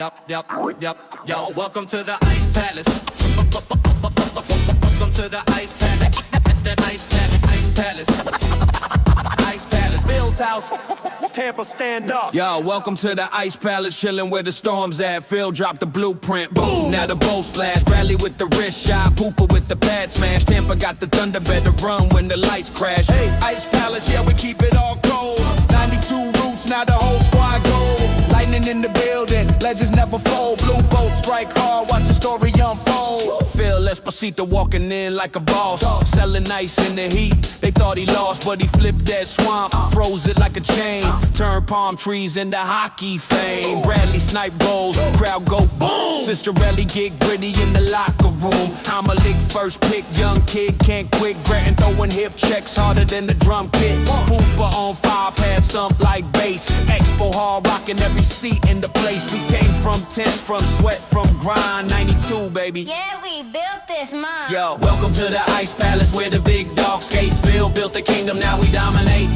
Yep. Yo, welcome to the Ice Palace. Welcome to the Ice Palace. The Ice Palace. Ice Palace. Ice Palace. Bill's house. Tampa, stand up. Yo, welcome to the Ice Palace, chilling where the storm's at. Phil dropped the blueprint, boom, now the bolts flash. Bradley with the wrist shot, Pooper with the pad smash. Tampa got the thunder, better run when the lights crash. Hey, Ice Palace, yeah, we keep it all cold. 92 roots, now the whole squad gold. Lightning in the building, legends never fold. Blue boat strike hard, watch the story unfold. Phil Esposito walking in like a boss, selling ice in the heat. They thought he lost, but he flipped that swamp, froze it like a chain, turned palm trees into hockey fame. Bradley snipe goals, crowd go boom. Sisterelli get gritty in the locker room. I'm a lick first pick, young kid can't quit. Grattan throwing hip checks harder than the drum kit. Pooper on fire, pad stump like bass. Expo hard rocking every seat in the place. We came from tents, from sweat, from grind. 92, baby. Yeah, we built this mine. Yo, welcome to the Ice Palace where the big dogs skate. Phil built the kingdom, now we dominate.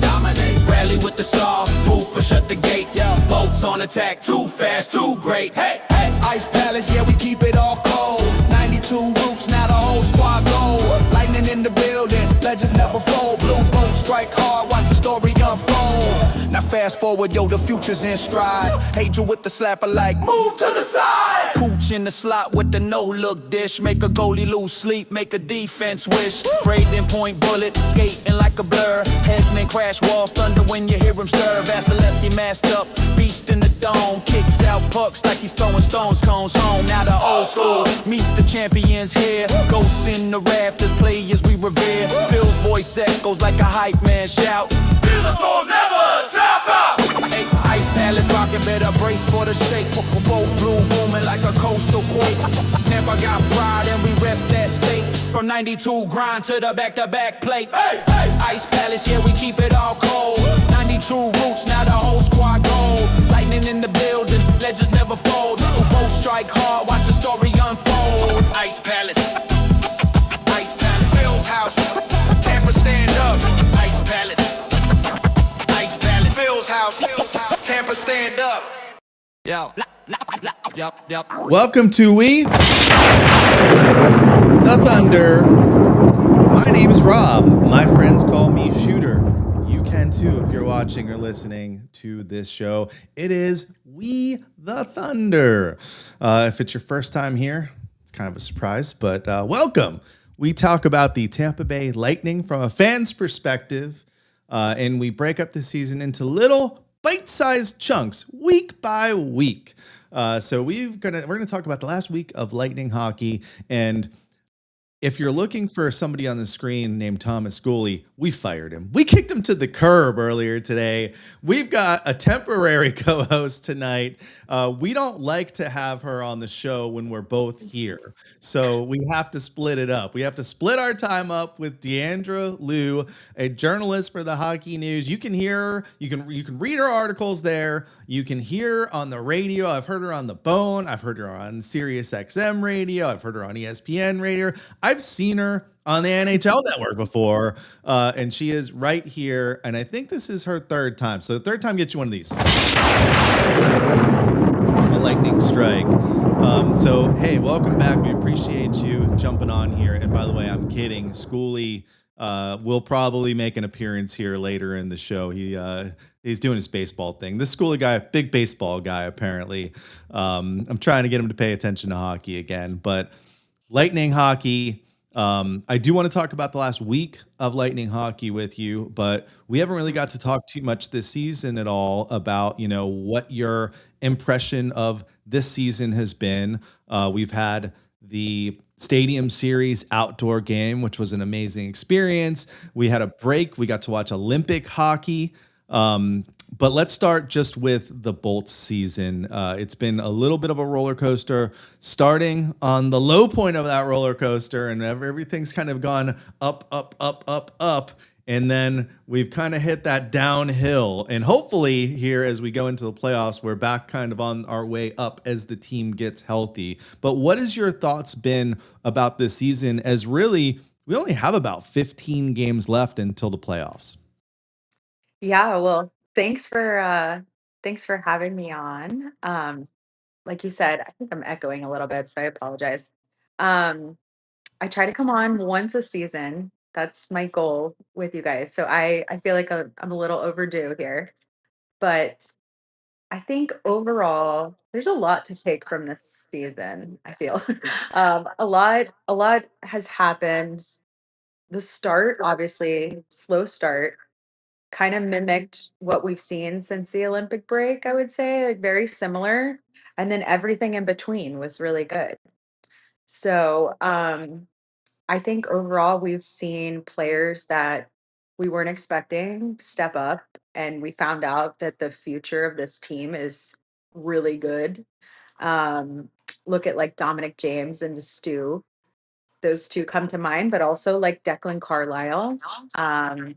Rally with the sauce, Pooper shut the gate. Boats on attack, too fast, too great. Hey, Ice Palace, yeah, we keep it all cold. 92 roots, now the whole squad gold. Lightning in the building, legends never fold. Blue boat strike hard, watch the story unfold. Now fast forward, yo, the future's in stride. Angel with the slapper like, move to the side. Pooch in the slot with the no-look dish. Make a goalie lose sleep, make a defense wish. Braden point bullet, skating like a blur. Hedman crash walls, thunder when you hear him stir. Vasilevsky masked up, beast in the dome. Kicks out pucks like he's throwing stones, cones home. Now the old school meets the champions here. Ghosts in the rafters, players we revere. Phil's voice echoes like a hype man shout. Feelings gon' never tap out. Hey, Ice Palace rockin', better brace for the shake. Boat blue booming like a coastal quake. Tampa got pride and we rep that state. From 92 grind to the back-to-back plate. Hey, Ice Palace, yeah, we keep it all cold. 92 roots, now the whole squad gold. Lightning in the building, legends never fold. Boat strike hard, watch the story unfold. Ice Palace. Ice Palace. Phil's house. Tampa, stand up. Ice Palace. Ice Palace. Phil's house. Tampa, stand up. Yo. Welcome to We the Thunder. My name is Rob. My friends call me Shooter. You can too if you're watching or listening to this show. It is We the Thunder. If it's your first time here, it's kind of a surprise, but welcome. We talk about the Tampa Bay Lightning from a fan's perspective, and we break up the season into little bite-sized chunks, week by week. So we're gonna talk about the last week of Lightning hockey, and if you're looking for somebody on the screen named Thomas Scully, we fired him. We kicked him to the curb earlier today. We've got a temporary co-host tonight. We don't like to have her on the show when we're both here. So we have to split it up. We have to split our time up with Deandra Liu, a journalist for the Hockey News. You can hear her. You can read her articles there. You can hear her on the radio. I've heard her on the Bone. I've heard her on Sirius XM radio. I've heard her on ESPN radio. I've seen her on the NHL Network before, and she is right here, and I think this is her third time. So the third time gets you one of these. A lightning strike. So, hey, welcome back. We appreciate you jumping on here. And by the way, I'm kidding. Schoolie will probably make an appearance here later in the show. He's doing his baseball thing. This Schoolie guy, big baseball guy, apparently. I'm trying to get him to pay attention to hockey again, but Lightning hockey. I do want to talk about the last week of Lightning hockey with you, but we haven't really got to talk too much this season at all about, what your impression of this season has been. We've had the Stadium Series outdoor game, which was an amazing experience. We had a break. We got to watch Olympic hockey. But let's start just with the Bolts season. It's been a little bit of a roller coaster, starting on the low point of that roller coaster, and everything's kind of gone up, up, up, up, up. And then we've kind of hit that downhill. And hopefully here, as we go into the playoffs, we're back kind of on our way up as the team gets healthy. But what has your thoughts been about this season, as really we only have about 15 games left until the playoffs? Yeah, well, thanks for having me on. like you said, I think I'm echoing a little bit, so I apologize. Um, I try to come on once a season. That's my goal with you guys. So I feel like I'm a little overdue here, but I think overall there's a lot to take from this season. I feel a lot has happened. The start, obviously, slow start, kind of mimicked what we've seen since the Olympic break, I would say, like very similar. And then everything in between was really good. So I think overall we've seen players that we weren't expecting step up, and we found out that the future of this team is really good. Um, Look at like Dominic James and Stu. Those two come to mind, but also like Declan Carlisle. Um,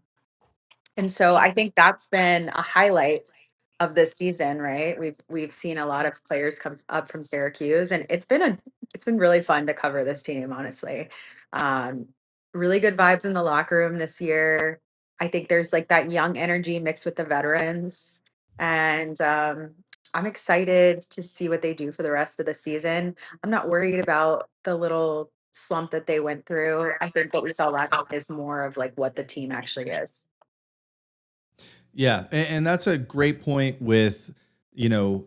and so I think that's been a highlight of this season, right? We've seen a lot of players come up from Syracuse, and it's been really fun to cover this team, honestly. Um, really good vibes in the locker room this year. I think there's like that young energy mixed with the veterans, and I'm excited to see what they do for the rest of the season. I'm not worried about the little slump that they went through. I think what we saw last night is more of like what the team actually is. Yeah, and that's a great point with,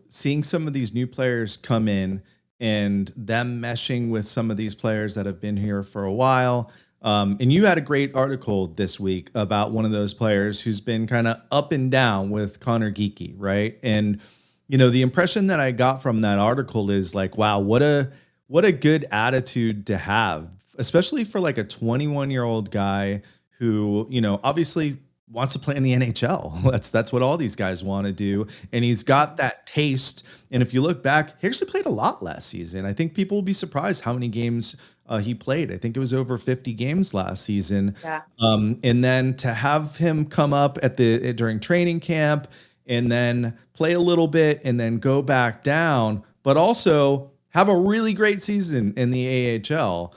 seeing some of these new players come in and them meshing with some of these players that have been here for a while. And you had a great article this week about one of those players who's been kind of up and down with Connor Geeky, right? And the impression that I got from that article is like, wow, what a good attitude to have, especially for like a 21-year-old guy who, obviously wants to play in the NHL. That's what all these guys want to do. And he's got that taste. And if you look back, he actually played a lot last season. I think people will be surprised how many games he played. I think it was over 50 games last season. Yeah. And then to have him come up during training camp and then play a little bit and then go back down, but also have a really great season in the AHL.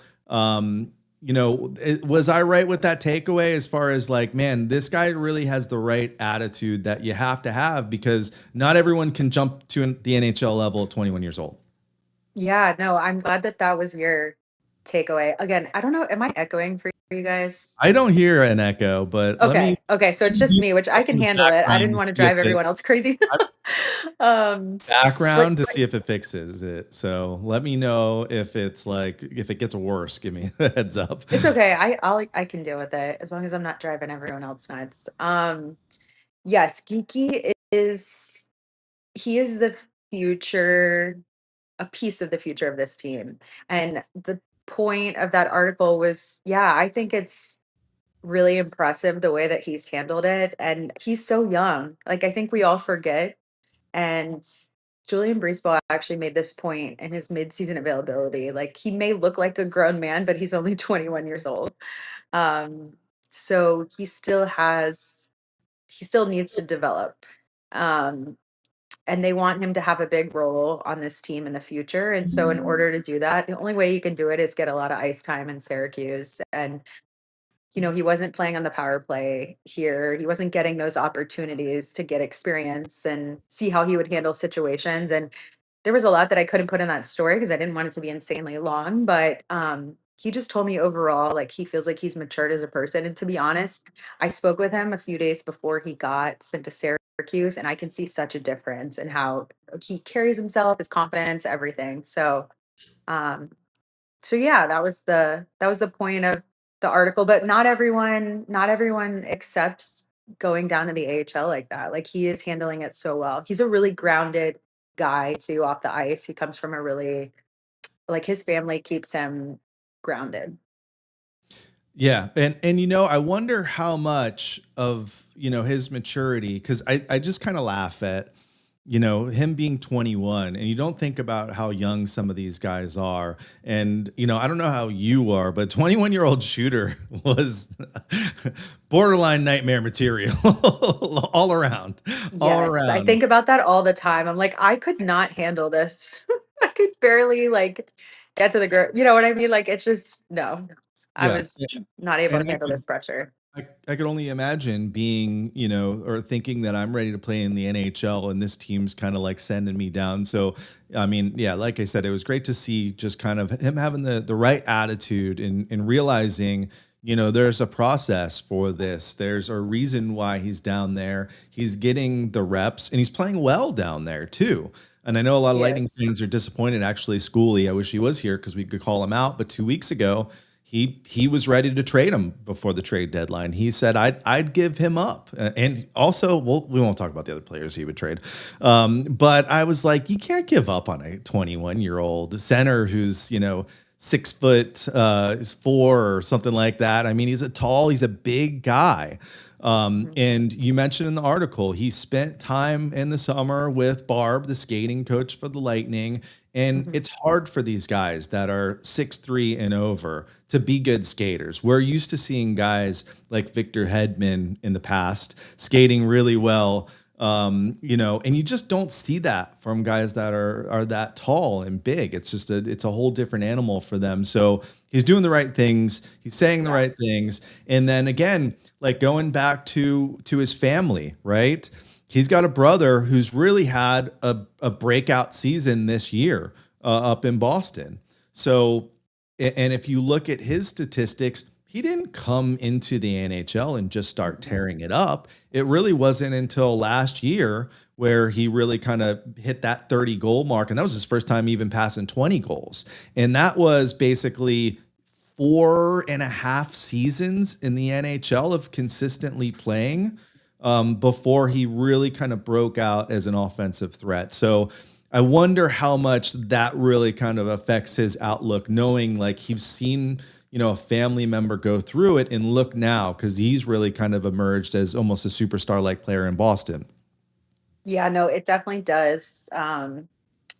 Was I right with that takeaway as far as like, man, this guy really has the right attitude that you have to have, because not everyone can jump to the NHL level at 21 years old. Yeah, no, I'm glad that that was your takeaway. Again, I don't know, am I echoing for you guys? I don't hear an echo, but let me Okay, so it's just mute me, which I myself can in the handle it. I background didn't to want to see if drive everyone else crazy. But background to see if it fixes it. So let me know if it's like, if it gets worse, give me a heads up. it's okay. I can deal with it as long as I'm not driving everyone else nuts. Yes, Geeky is he is the future, a piece of the future of this team. And the point of that article was, yeah, I think it's really impressive the way that he's handled it. And he's so young. Like, I think we all forget. And Julian Breesbaugh actually made this point in his midseason availability. Like, he may look like a grown man, but he's only 21 years old. Um, so he still needs to develop. Um, and they want him to have a big role on this team in the future. And so, in order to do that, the only way you can do it is get a lot of ice time in Syracuse. And he wasn't playing on the power play here. He wasn't getting those opportunities to get experience and see how he would handle situations. And there was a lot that I couldn't put in that story because I didn't want it to be insanely long. But he just told me overall, like, he feels like he's matured as a person. And to be honest, I spoke with him a few days before he got sent to Syracuse, and I can see such a difference in how he carries himself, his confidence, everything. Um, so yeah, that was the point of the article, but not everyone accepts going down to the AHL like that. Like, he is handling it so well. He's a really grounded guy too off the ice. He comes from a really, like, his family keeps him grounded. Yeah. And I wonder how much of, his maturity, because I just kind of laugh at, him being 21, and you don't think about how young some of these guys are. And, I don't know how you are, but 21-year-old shooter was borderline nightmare material all around, all Yes, I around. think about that all the time. I'm like, I could not handle this. I could barely like get to the girl. You know what I mean? Like, it's just no. I Yeah. was not able And to I handle could this pressure. I could only imagine being, or thinking that I'm ready to play in the NHL and this team's kind of like sending me down. So, I mean, yeah, like I said, it was great to see just kind of him having the right attitude and realizing, there's a process for this. There's a reason why he's down there. He's getting the reps and he's playing well down there too. And I know a lot of Lightning Yes. fans are disappointed. Actually, Schooley, I wish he was here because we could call him out. But 2 weeks ago, he was ready to trade him before the trade deadline. He said I'd give him up, and also we won't talk about the other players he would trade. But I was like, you can't give up on a 21-year-old center who's 6 foot is four or something like that. I mean, he's a big guy. Mhm. And you mentioned in the article, he spent time in the summer with Barb, the skating coach for the Lightning. And Mhm. it's hard for these guys that are 6'3" and over to be good skaters. We're used to seeing guys like Victor Hedman in the past skating really well. And you just don't see that from guys that are that tall and big. It's a whole different animal for them. So he's doing the right things, he's saying the Yeah. right things. And then again, like going back to his family, right? He's got a brother who's really had a breakout season this year up in Boston. So, and if you look at his statistics, he didn't come into the NHL and just start Mhm. tearing it up. It really wasn't until last year where he really kind of hit that 30 goal mark. And that was his first time even passing 20 goals. And that was basically 4.5 seasons in the NHL of consistently playing before he really kind of broke out as an offensive threat. So I wonder how much that really kind of affects his outlook, knowing like he's seen, a family member go through it and look now because he's really kind of emerged as almost a superstar like player in Boston. Yeah, no, it definitely does.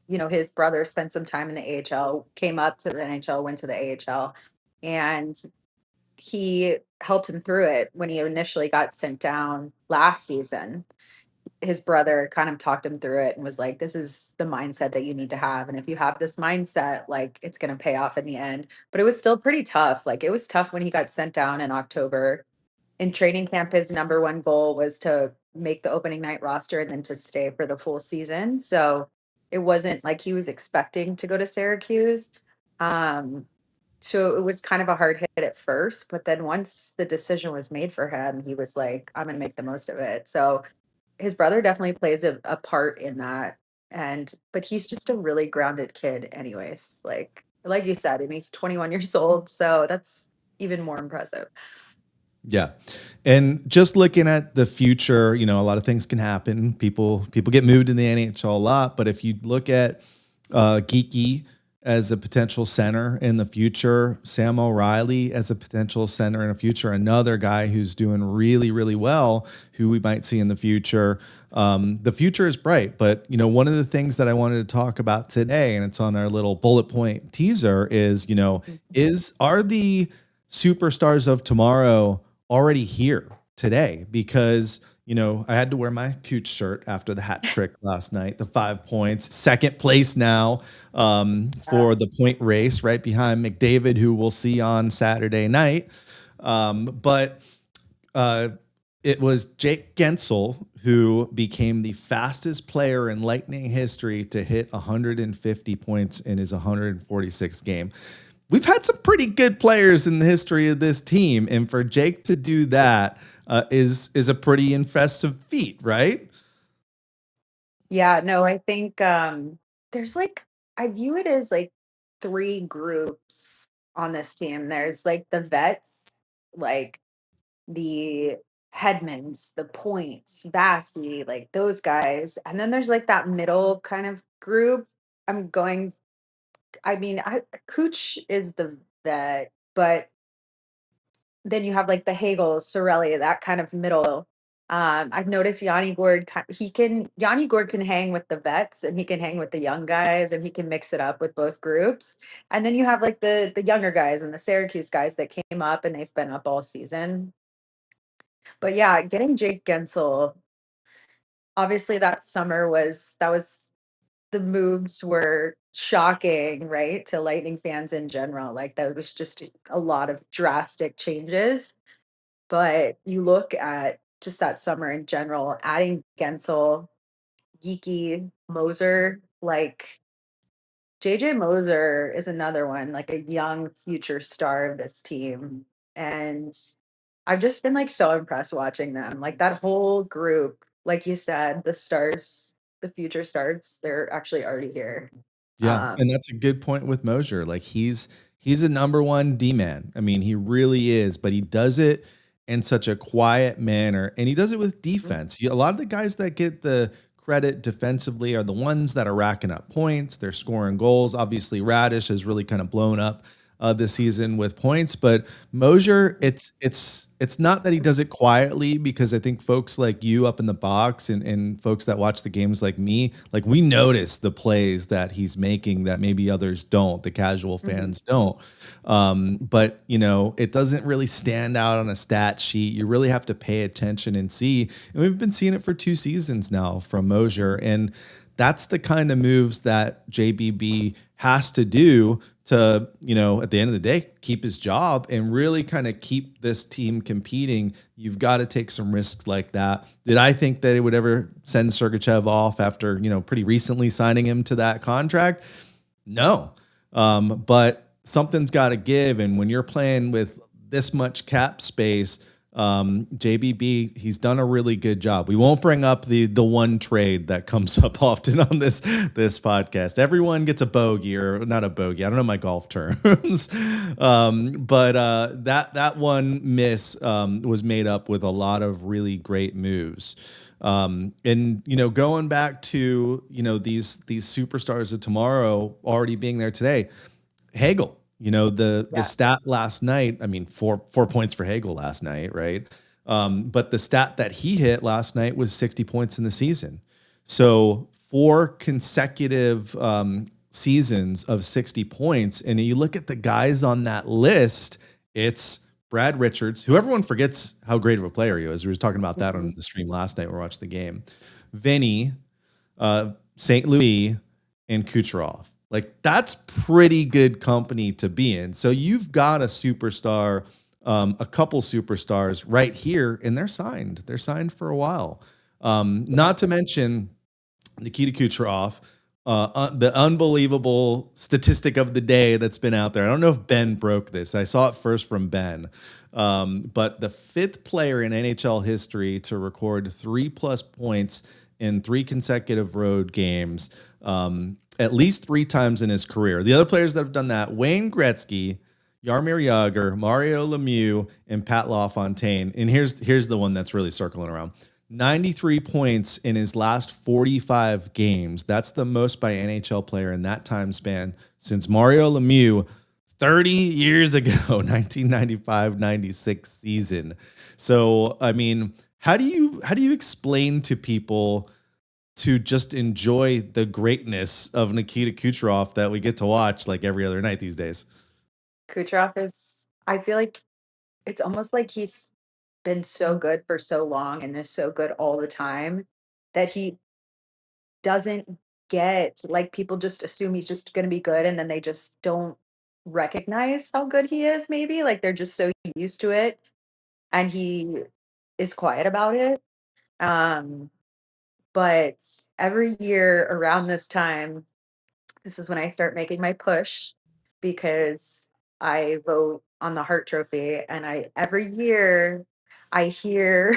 His brother spent some time in the AHL, came up to the NHL, went to the AHL, and he helped him through it when he initially got sent down last season. His brother kind of talked him through it and was like, this is the mindset that you need to have. And if you have this mindset, like it's going to pay off in the end. But it was still pretty tough. Like it was tough when he got sent down in October. In training camp, his number one goal was to make the opening night roster and then to stay for the full season. So it wasn't like he was expecting to go to Syracuse. Um, so it was kind of a hard hit at first, but then once the decision was made for him, he was like, I'm going to make the most of it. So his brother definitely plays a part in that. But he's just a really grounded kid, anyways. Like you said, and he's 21 years old. So that's even more impressive. Yeah. And just looking at the future, a lot of things can happen. People get moved in the NHL a lot, but if you look at Geeky as a potential center in the future, Sam O'Reilly as a potential center in the future, another guy who's doing really, really well, who we might see in the future. The future is bright, but one of the things that I wanted to talk about today, and it's on our little bullet point teaser, is Mhm. are the superstars of tomorrow already here today? Because I had to wear my Cooch shirt after the hat trick last night, the 5 points, second place now Uh, for the point race, right behind McDavid, who we'll see on Saturday night. But uh, it was Jake Gensel who became the fastest player in Lightning history to hit 150 points in his 146th game. We've had some pretty good players in the history of this team, and for Jake to do that is a pretty impressive feat, right? yeah, no, I think there's like I view it as like three groups on this team. There's like the vets, like the Headmans, the Points, Vassy, like those guys. And then there's like that middle kind of group. I'm going, I mean, Cooch is the vet, but then you have like the Hagel, Sorelli, that kind of middle. I've noticed Yanni Gord can hang with the vets and he can hang with the young guys and he can mix it up with both groups. And then you have like the younger guys and the Syracuse guys that came up and they've been up all season. But yeah, getting Jake Gensel, obviously that was the moves were shocking, right? To Lightning fans in general. Like that was just a lot of drastic changes. But you look at just that summer in general, adding Gensel, Geeky, Moser, like JJ Moser is another one, like a young future star of this team. And I've just been like so impressed watching them. Like that whole group, like you said, the stars, the future stars, they're actually already here. Yeah, and Um, that's a good point with Mosier. Like he's a number one D man. I mean, he really is, but he does it in such a quiet manner, and he does it with defense. A lot of the guys that get the credit defensively are the ones that are racking up points. They're scoring goals. Obviously, Radish has really kind of blown up this season with points, but Mosier, it's not that he does it quietly, because I think folks like you up in the box and folks that watch the games like me, like we notice the plays that he's making that maybe others don't, the casual mhm. fans don't. But it doesn't really stand out on a stat sheet. You really have to pay attention and see. And we've been seeing it for 2 seasons now from Mosier. And that's the kind of moves that JBB has to do to, at the end of the day, keep his job and really kind of keep this team competing. You've got to take some risks like that. Did I think that it would ever send Sergachev off after, pretty recently signing him to that contract? No. But something's got to give. And when you're playing with this much cap space, JBB, he's done a really good job. We won't bring up the one trade that comes up often on this podcast. Everyone gets a bogey, or not a bogey. I don't know my golf terms. But that one miss was made up with a lot of really great moves. And going back to these superstars of tomorrow already being there today, Hagel. The Yeah. stat last night, I mean, four points for Hagel last night, right? But the stat that he hit last night was 60 points in the season. So 4 consecutive seasons of 60 points. And you look at the guys on that list, it's Brad Richards, who everyone forgets how great of a player he is. We were talking about that on Mhm. the stream last night when we watched the game. Vinny, St. Louis, and Kucherov. Like that's pretty good company to be in. So you've got a superstar, a couple superstars right here, and they're signed. They're signed for a while. Not to mention Nikita Kucherov, the unbelievable statistic of the day that's been out there. I don't know if Ben broke this. I saw it first from Ben. But the 5th player in NHL history to record 3+ points in 3 consecutive road games, at least 3 times in his career. The other players that have done that: Wayne Gretzky, Jaromir Jagr, Mario Lemieux, and Pat LaFontaine. And here's the one that's really circling around. 93 points in his last 45 games. That's the most by NHL player in that time span since Mario Lemieux 30 years ago, 1995-96 season. So, I mean, how do you explain to people to just enjoy the greatness of Nikita Kucherov that we get to watch like every other night these days? Kucherov is, I feel like it's almost like he's been so good for so long and is so good all the time that he doesn't get, like, people just assume he's just gonna be good, and then they just don't recognize how good he is maybe, like, they're just so used to it, and he is quiet about it. Um, but every year around this is when I start making my push, because I vote on the Hart Trophy, and I every year I hear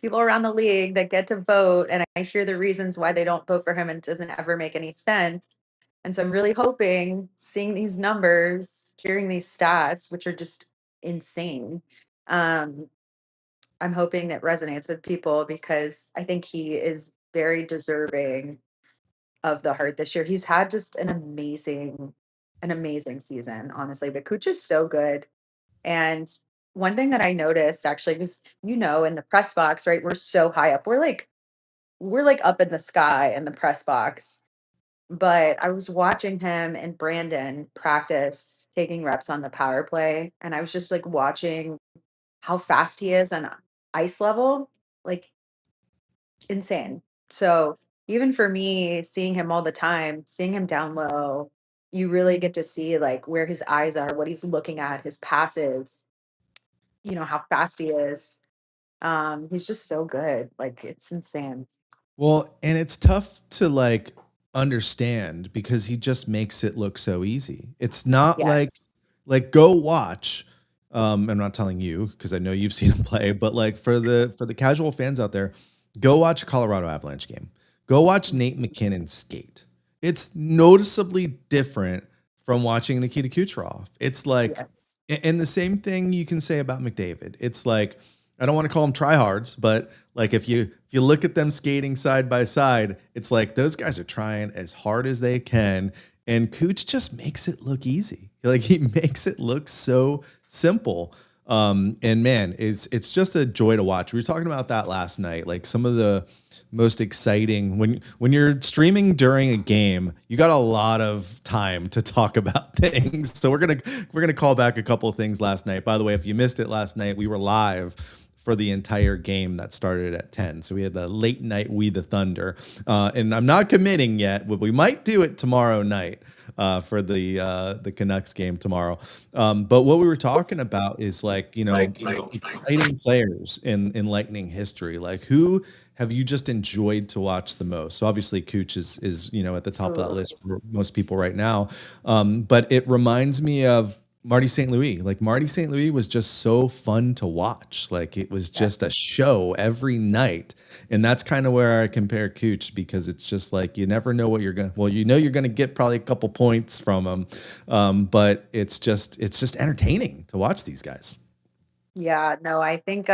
people around the league that get to vote, and I hear the reasons why they don't vote for him, and it doesn't ever make any sense. And so I'm really hoping, seeing these numbers, hearing these stats, which are just insane. Um, I'm hoping it resonates with people, because I think he is very deserving of the Hart this year. He's had just an amazing season, honestly. But Cooch is so good. And one thing that I noticed actually, because in the press box, right? We're so high up. We're like up in the sky in the press box. But I was watching him and Brandon practice taking reps on the power play. And I was just like watching how fast he is on ice level. Like insane. So even for me, seeing him all the time, seeing him down low, you really get to see like where his eyes are, what he's looking at, his passes. how fast he is. He's just so good. Like it's insane. Well, and it's tough to like understand because he just makes it look so easy. It's not Yes. like go watch. I'm not telling you because I know you've seen him play, but like for the casual fans out there, go watch a Colorado Avalanche game. Go watch Nate McKinnon skate. It's noticeably different from watching Nikita Kucherov. It's like, Yes. and the same thing you can say about McDavid. It's like I don't want to call them tryhards, but like if you look at them skating side by side, it's like those guys are trying as hard as they can, and Cooch just makes it look easy. Like he makes it look so simple. And man, it's just a joy to watch. We were talking about that last night. Like some of the most exciting when you're streaming during a game, you got a lot of time to talk about things. So we're gonna call back a couple of things last night. By the way, if you missed it last night, we were live for the entire game that started at 10. So we had a late night We the Thunder. And I'm not committing yet, but we might do it tomorrow night for the Canucks game tomorrow. But what we were talking about is like, exciting players in Lightning history. Like who have you just enjoyed to watch the most? So obviously Cooch is at the top of that Oh, list for most people right now. But it reminds me of Marty St. Louis. Like Marty St. Louis was just so fun to watch. Like it was just a yes. show every night. And that's kind of where I compare Cooch because it's just like you never know what you're gonna you're gonna get probably a couple points from him. But it's just entertaining to watch these guys. Yeah, no, I think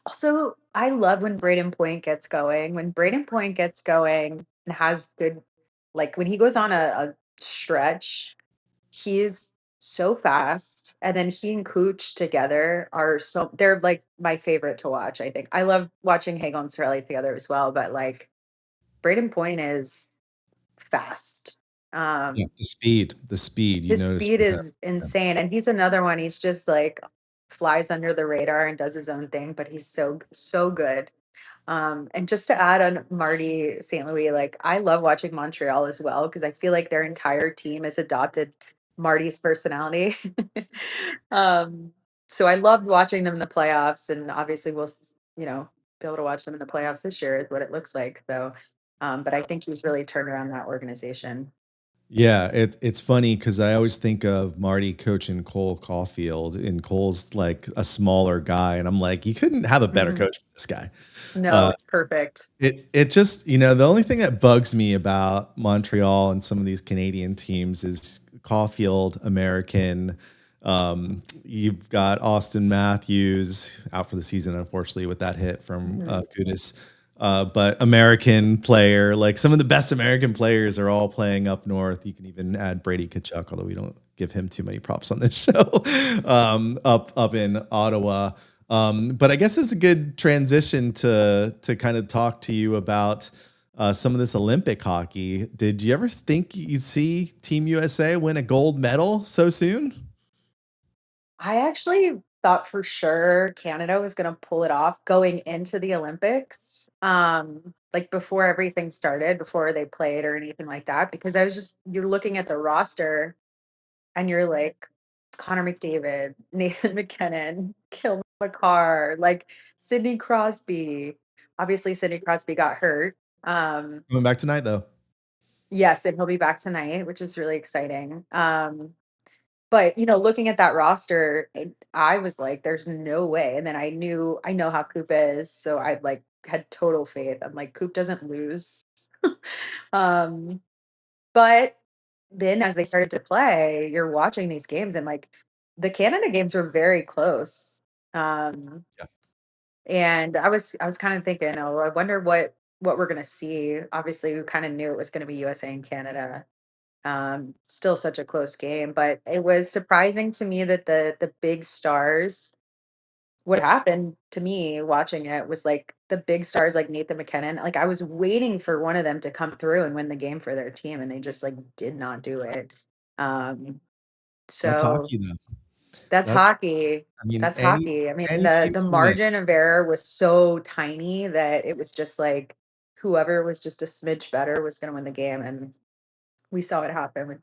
also I love when Braden Point gets going. When Braden Point gets going and has good like when he goes on a stretch, he's so fast. And then he and Cooch together are they're like my favorite to watch, I think. I love watching Hagel and Sorelli together as well, but like Braden Point is fast. Yeah, Um the speed you His notice speed with him. is insane, and he's another one, he's just, like, flies under the radar and does his own thing, but he's so good. And just to add on Marty St. Louis, like, I love watching Montreal as well because I feel like their entire team has adopted Marty's personality. Um, so I loved watching them in the playoffs, and obviously be able to watch them in the playoffs this year is what it looks like, so, but I think he's really turned around that organization. Yeah, it's funny because I always think of Marty coaching Cole Caulfield, and Cole's like a smaller guy, and I'm like, you couldn't have a better Mhm. coach for this guy. No, Uh, it's perfect. it just the only thing that bugs me about Montreal and some of these Canadian teams is Caulfield, American. You've got Austin Matthews out for the season, unfortunately, with that hit from Mhm. Kudus. But American player, like some of the best American players are all playing up north. You can even add Brady Kachuk, although we don't give him too many props on this show. Up in Ottawa. But I guess it's a good transition to kind of talk to you about some of this Olympic hockey. Did you ever think you'd see Team USA win a gold medal so soon? I actually thought for sure Canada was gonna pull it off going into the Olympics, like, before everything started, before they played or anything like that, because you're looking at the roster and you're like, Connor McDavid, Nathan McKinnon, Kyle McCarr, like, Sidney Crosby. Obviously, Sidney Crosby got hurt. Coming back tonight, though. Yes, and he'll be back tonight, which is really exciting. But, looking at that roster, I was like, "There's no way," and then I know how Coop is, so I, like, had total faith. I'm like, "Coop doesn't lose." Um, but then as they started to play, you're watching these games and, like, the Canada games were very close. Um, Yeah. and I was kinda thinking, "Oh, I wonder what we're gonna see." Obviously, we kinda knew it was gonna be USA and Canada. Still such a close game, but it was surprising to me that the big stars what happened to me watching it was like the big stars like Nathan McKinnon, like I was waiting for one of them to come through and win the game for their team and they just like did not do it. Um, That's so hockey, though. that's That hockey. I mean, That's hockey. I mean, any the team the can win. margin of error was so tiny that it was just like whoever was just a smidge better was going to win the game, and we saw it happen with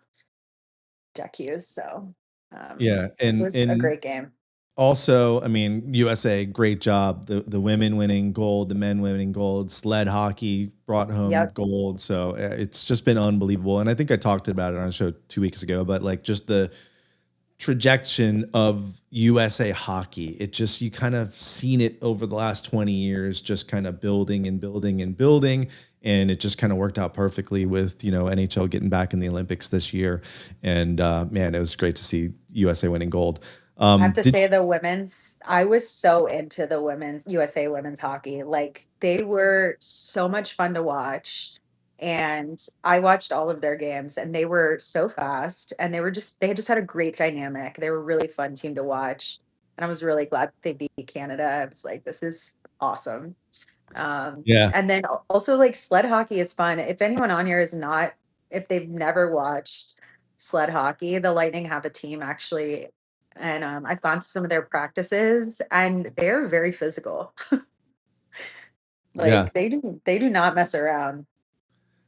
Jack Hughes. So it Yeah, and was a and great game. Also, I mean, USA, great job. The women winning gold, the men winning gold, sled hockey brought home Yep. gold. So it's just been unbelievable. And I think I talked about it on a show 2 weeks ago, but like just the trajectory of USA hockey. It just, you kind of seen it over the last 20 years, just kind of building and building and building. And it just kind of worked out perfectly with, NHL getting back in the Olympics this year. And man, it was great to see USA winning gold. I have to Did say I was so into the women's USA women's hockey. Like they were so much fun to watch. And I watched all of their games and they were so fast and they had just had a great dynamic. They were a really fun team to watch. And I was really glad they beat Canada. I was like, this is awesome. Yeah. And then also like sled hockey is fun. If anyone on here is not, if they've never watched sled hockey, the Lightning have a team actually. And I've gone to some of their practices and they're very physical. Yeah. Like they do not mess around.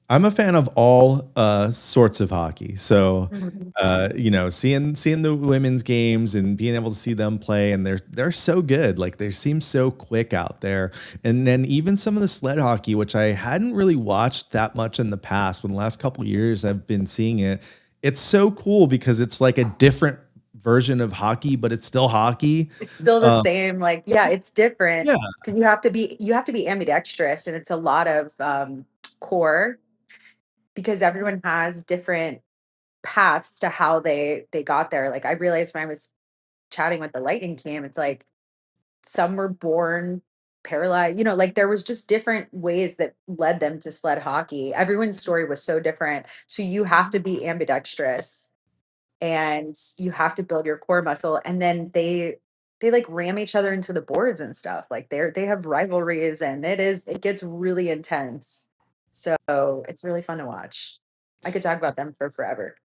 I'm a fan of all sorts of hockey. So, Mhm. seeing the women's games and being able to see them play, and they're so good. Like they seem so quick out there. And then even some of the sled hockey, which I hadn't really watched that much in the past, but in the last couple of years I've been seeing it. It's so cool because it's like a different version of hockey, but it's still hockey. It's still the Uh, same. Like, yeah, it's different yeah, because you have to be ambidextrous and it's a lot of core because everyone has different paths to how they got there. Like I realized when I was chatting with the Lightning team, it's like some were born paralyzed, like there was just different ways that led them to sled hockey. Everyone's story was so different. So you have to be ambidextrous and you have to build your core muscle. And then they like ram each other into the boards and stuff. Like they have rivalries and it gets really intense. So it's really fun to watch. I could talk about them for forever.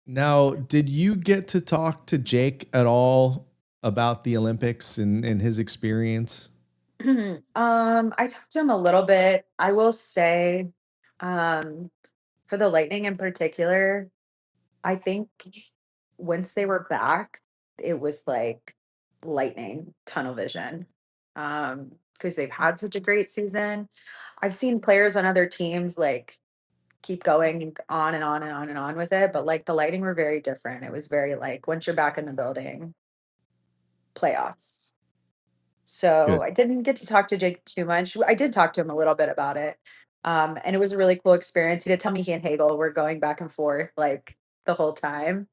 Now, did you get to talk to Jake at all about the Olympics and his experience? I talked to him a little bit. I will say, um, for the Lightning in particular, I think once they were back, it was like lightning, tunnel vision. Because they've had such a great season. I've seen players on other teams like keep going on and on and on and on with it, but like the Lightning were very different. It was very like once you're back in the building, playoffs. So Good. I didn't get to talk to Jake too much. I did talk to him a little bit about it. And it was a really cool experience. He did tell me he and Hagel were going back and forth like the whole time.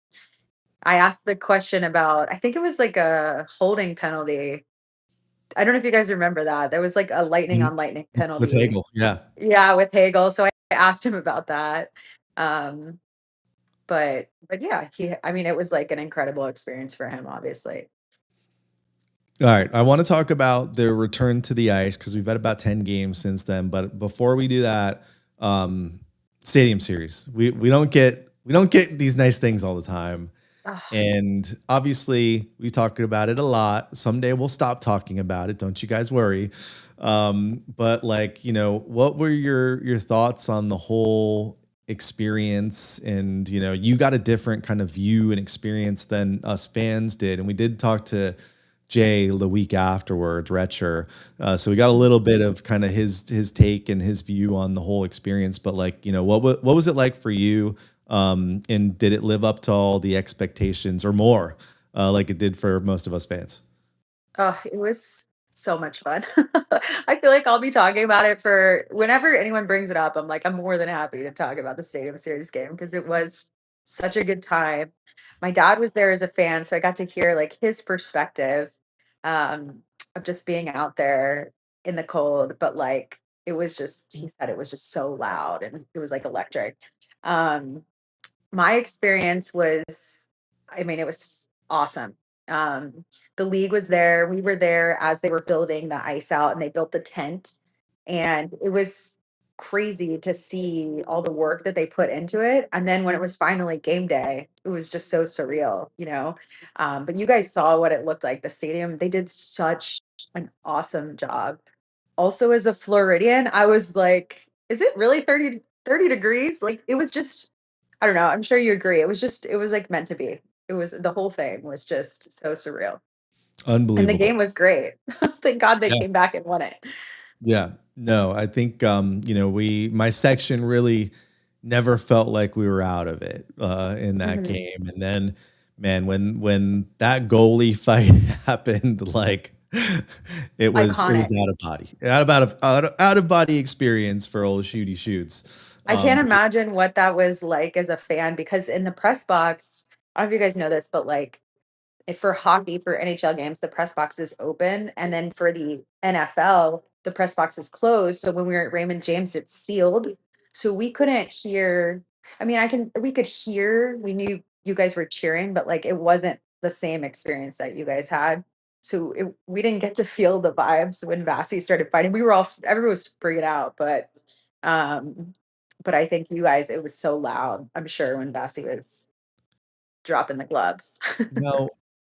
I asked the question about, I think it was like a holding penalty. I don't know if you guys remember that. There was like a lightning Mhm. on lightning With penalty. Hagel, yeah. Yeah, with Hagel. So I asked him about that. Um, but yeah, I mean, it was like an incredible experience for him, obviously. All right, I wanna talk about the return to the ice because 'cause we've had about 10 games since then, but before we do that, um, stadium series. We don't get these nice things all the time, Ugh. and obviously, we talk about it a lot. Someday we'll stop talking about it, don't you guys worry. But, like, what were your thoughts on the whole experience? And, you got a different kind of view and experience than us fans did, and we did talk to Jay the week afterwards, Retcher. So we got a little bit of kind of his take and his view on the whole experience. But like, what was it like for you? And did it live up to all the expectations or more, like it did for most of us fans? Oh, it was so much fun. I feel like I'll be talking about it for whenever anyone brings it up. I'm like, I'm more than happy to talk about the Stadium Series game because it was such a good time. My dad was there as a fan, so I got to hear like his perspective um, of just being out there in the cold. But like, he said it was just so loud and it was like electric. Um, my experience was, I mean, it was awesome. Um, the league was there. We were there as they were building the ice out and they built the tent. And it was crazy to see all the work that they put into it. And then when it was finally game day, it was just so surreal. But you guys saw what it looked like. The stadium, they did such an awesome job. Also, as a Floridian, I was like, is it really 30 degrees? Like, it was just, I don't know. I'm sure you agree. It was like meant to be. It was the whole thing was just so surreal. And the Unbelievable. game was great. Thank God they Yeah. came back and won it. Yeah. No, I think my section really never felt like we were out of it in that Mhm. game. And then man, when that goalie fight happened, like it was Iconic. out of body experience for old Shooty Shoots. I can't But imagine what that was like as a fan because in the press box, I don't know if you guys know this, but like if for hockey, for NHL games, the press box is open. And then for the NFL, the press box is closed. So when we were at Raymond James, it's sealed. So we couldn't hear. I mean, we could hear, we knew you guys were cheering, but like it wasn't the same experience that you guys had. So we didn't get to feel the vibes when Vassy started fighting. Everyone was freaking out, um, but I think you guys, it was so loud. I'm sure when Vassy was dropping the gloves. no,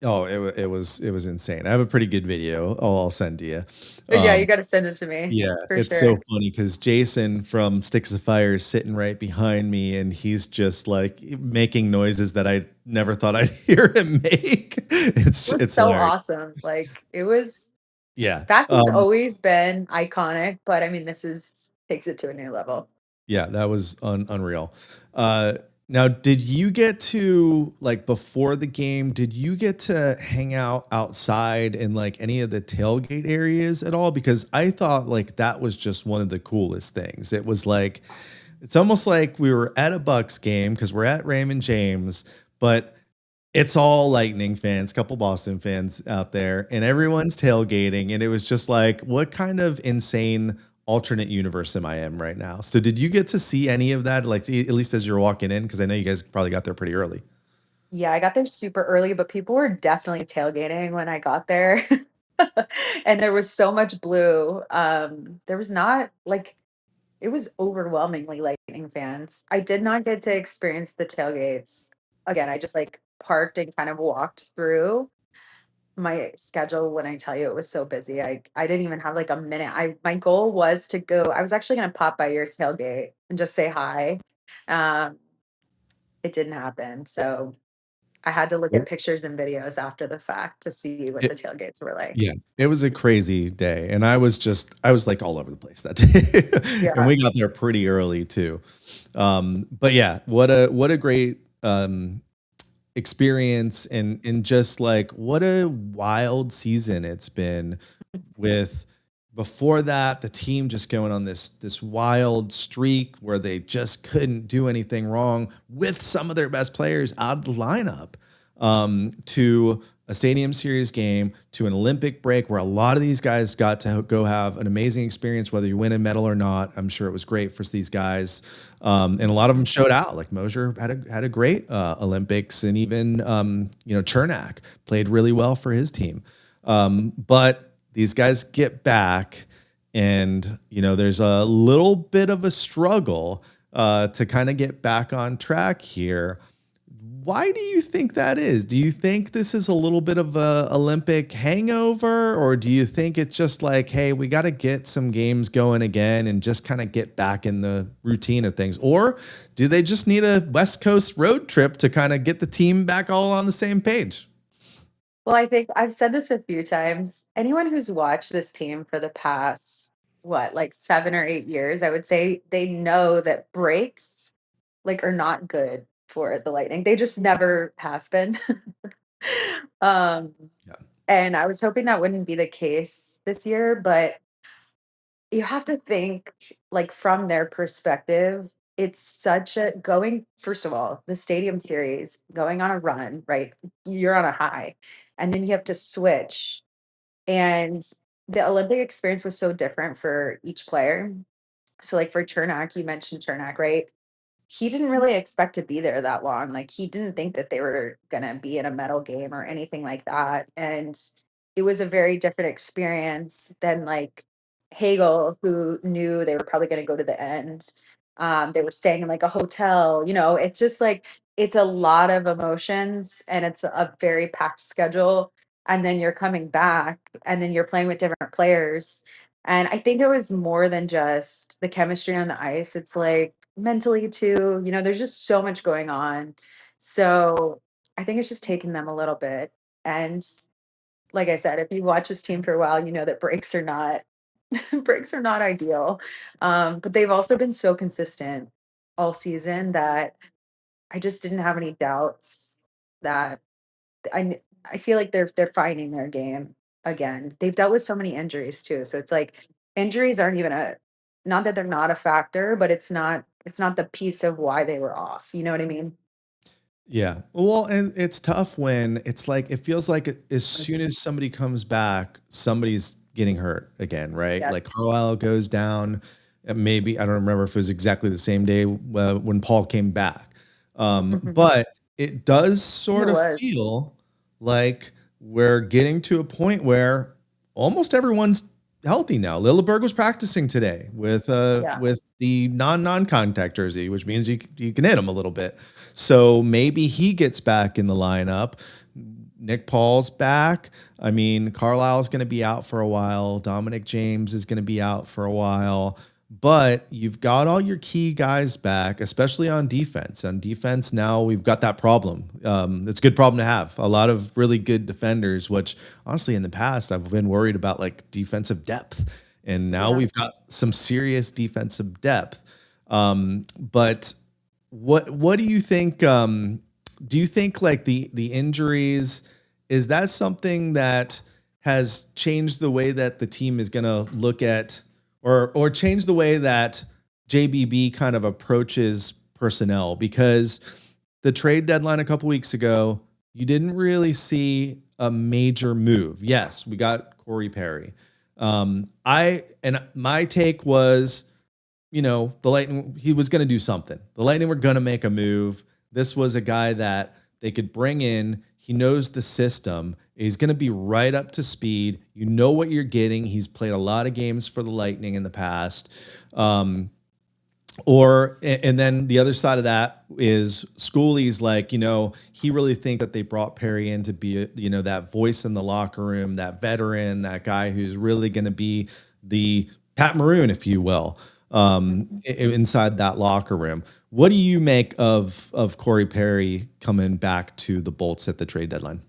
oh, it was insane. I have a pretty good video. Oh, I'll send to you. Yeah, you Um, gotta send it to me Yeah, for it's so sure. funny because Jason from Sticks of Fire is sitting right behind me, and he's just like making noises that I never thought I'd hear him make. It was It's so hilarious. awesome. Like it was Yeah, Bassie's always been iconic, but I mean this is takes it to a new level. yeah, that was unreal. Uh, Now, did you get to like before the game? Did you get to hang out outside in like any of the tailgate areas at all? Because I thought like that was just one of the coolest things. It was like it's almost like we were at a Bucks game because we're at Raymond James, but it's all Lightning fans, couple Boston fans out there, and everyone's tailgating. And it was just like, what kind of insane alternate universe am I in right now? So, did you get to see any of that, like at least as you're walking in? Because I know you guys probably got there pretty early. Yeah, I got there super early, but people were definitely tailgating when I got there. And there was so much blue. There was not like it was overwhelmingly Lightning fans. I did not get to experience the tailgates. Again, I just like parked and kind of walked through. My schedule when I tell you it was so busy. I didn't even have like a minute. My goal was to go. I was actually going to pop by your tailgate and just say hi. Um, it didn't happen. So I had to look at pictures and videos after the fact to see what the tailgates were like. Yeah, it was a crazy day, and I was like all over the place that day, and Yeah. we got there pretty early too. But yeah, what a great experience, and just like what a wild season it's been with before that the team just going on this wild streak where they just couldn't do anything wrong with some of their best players out of the lineup, to a stadium series game, to an Olympic break where a lot of these guys got to go have an amazing experience, whether you win a medal or not. I'm sure it was great for these guys. And a lot of them showed out. Like Mosier had a great Olympics, and even Chernak played really well for his team. But these guys get back, and there's a little bit of a struggle to kind of get back on track here. Why do you think that is? Do you think this is a little bit of a Olympic hangover, or do you think it's just like, hey, we got to get some games going again and just kind of get back in the routine of things? Or do they just need a West Coast road trip to kind of get the team back all on the same page? Well, I think I've said this a few times. Anyone who's watched this team for the past, what, like 7 or 8 years, I would say they know that breaks like are not good for the Lightning. They just never have been. um, Yeah. and I was hoping that wouldn't be the case this year, but you have to think like from their perspective, it's such a going, first of all, the stadium series, going on a run, right? You're on a high, and then you have to switch. And the Olympic experience was so different for each player. So, like for Chernak, you mentioned Chernak, right? He didn't really expect to be there that long. Like he didn't think that they were gonna be in a medal game or anything like that. And it was a very different experience than like Hagel, who knew they were probably gonna go to the end. They were staying in like a hotel, it's just like it's a lot of emotions and it's a very packed schedule. And then you're coming back and then you're playing with different players. And I think it was more than just the chemistry on the ice. It's like mentally too, there's just so much going on. So I think it's just taking them a little bit. And like I said, if you watch this team for a while, you know that breaks are not breaks are not ideal. But they've also been so consistent all season that I just didn't have any doubts that I kn I feel like they're finding their game again. They've dealt with so many injuries too, so it's like injuries aren't even a not that they're not a factor, but it's not the piece of why they were off, you know what I mean? Yeah. Well, and it's tough when it's like it feels like as soon as somebody comes back, somebody's getting hurt again, right? Yeah. Like Carlisle goes down, and maybe I don't remember if it was exactly the same day when Paul came back, Mhm. but it does I think sort it of was. feel like we're getting to a point where almost everyone's healthy now. Lilleberg was practicing today Yeah. with the non-contact jersey, which means you can hit him a little bit. So maybe he gets back in the lineup. Nick Paul's back. I mean, Carlisle's going to be out for a while. Dominic James is going to be out for a while. But you've got all your key guys back, especially on defense. On defense, now we've got that problem. It's a good problem to have. A lot of really good defenders, which honestly, in the past, I've been worried about like defensive depth. And now Yeah. we've got some serious defensive depth. But what do you think? Do you think like the injuries is that something that has changed the way that the team is going to look at or change the way that JBB kind of approaches personnel? Because the trade deadline a couple weeks ago, you didn't really see a major move. Yes, we got Corey Perry. I and my take was, the Lightning, he was going to do something. The Lightning were going to make a move. This was a guy that they could bring in. He knows the system. He's going to be right up to speed. You know what you're getting. He's played a lot of games for the Lightning in the past. And then the other side of that is Schooley's like, he really think that they brought Perry in to be, that voice in the locker room, that veteran, that guy who's really going to be the Pat Maroon, if you will, Mhm. inside that locker room. What do you make of Corey Perry coming back to the Bolts at the trade deadline?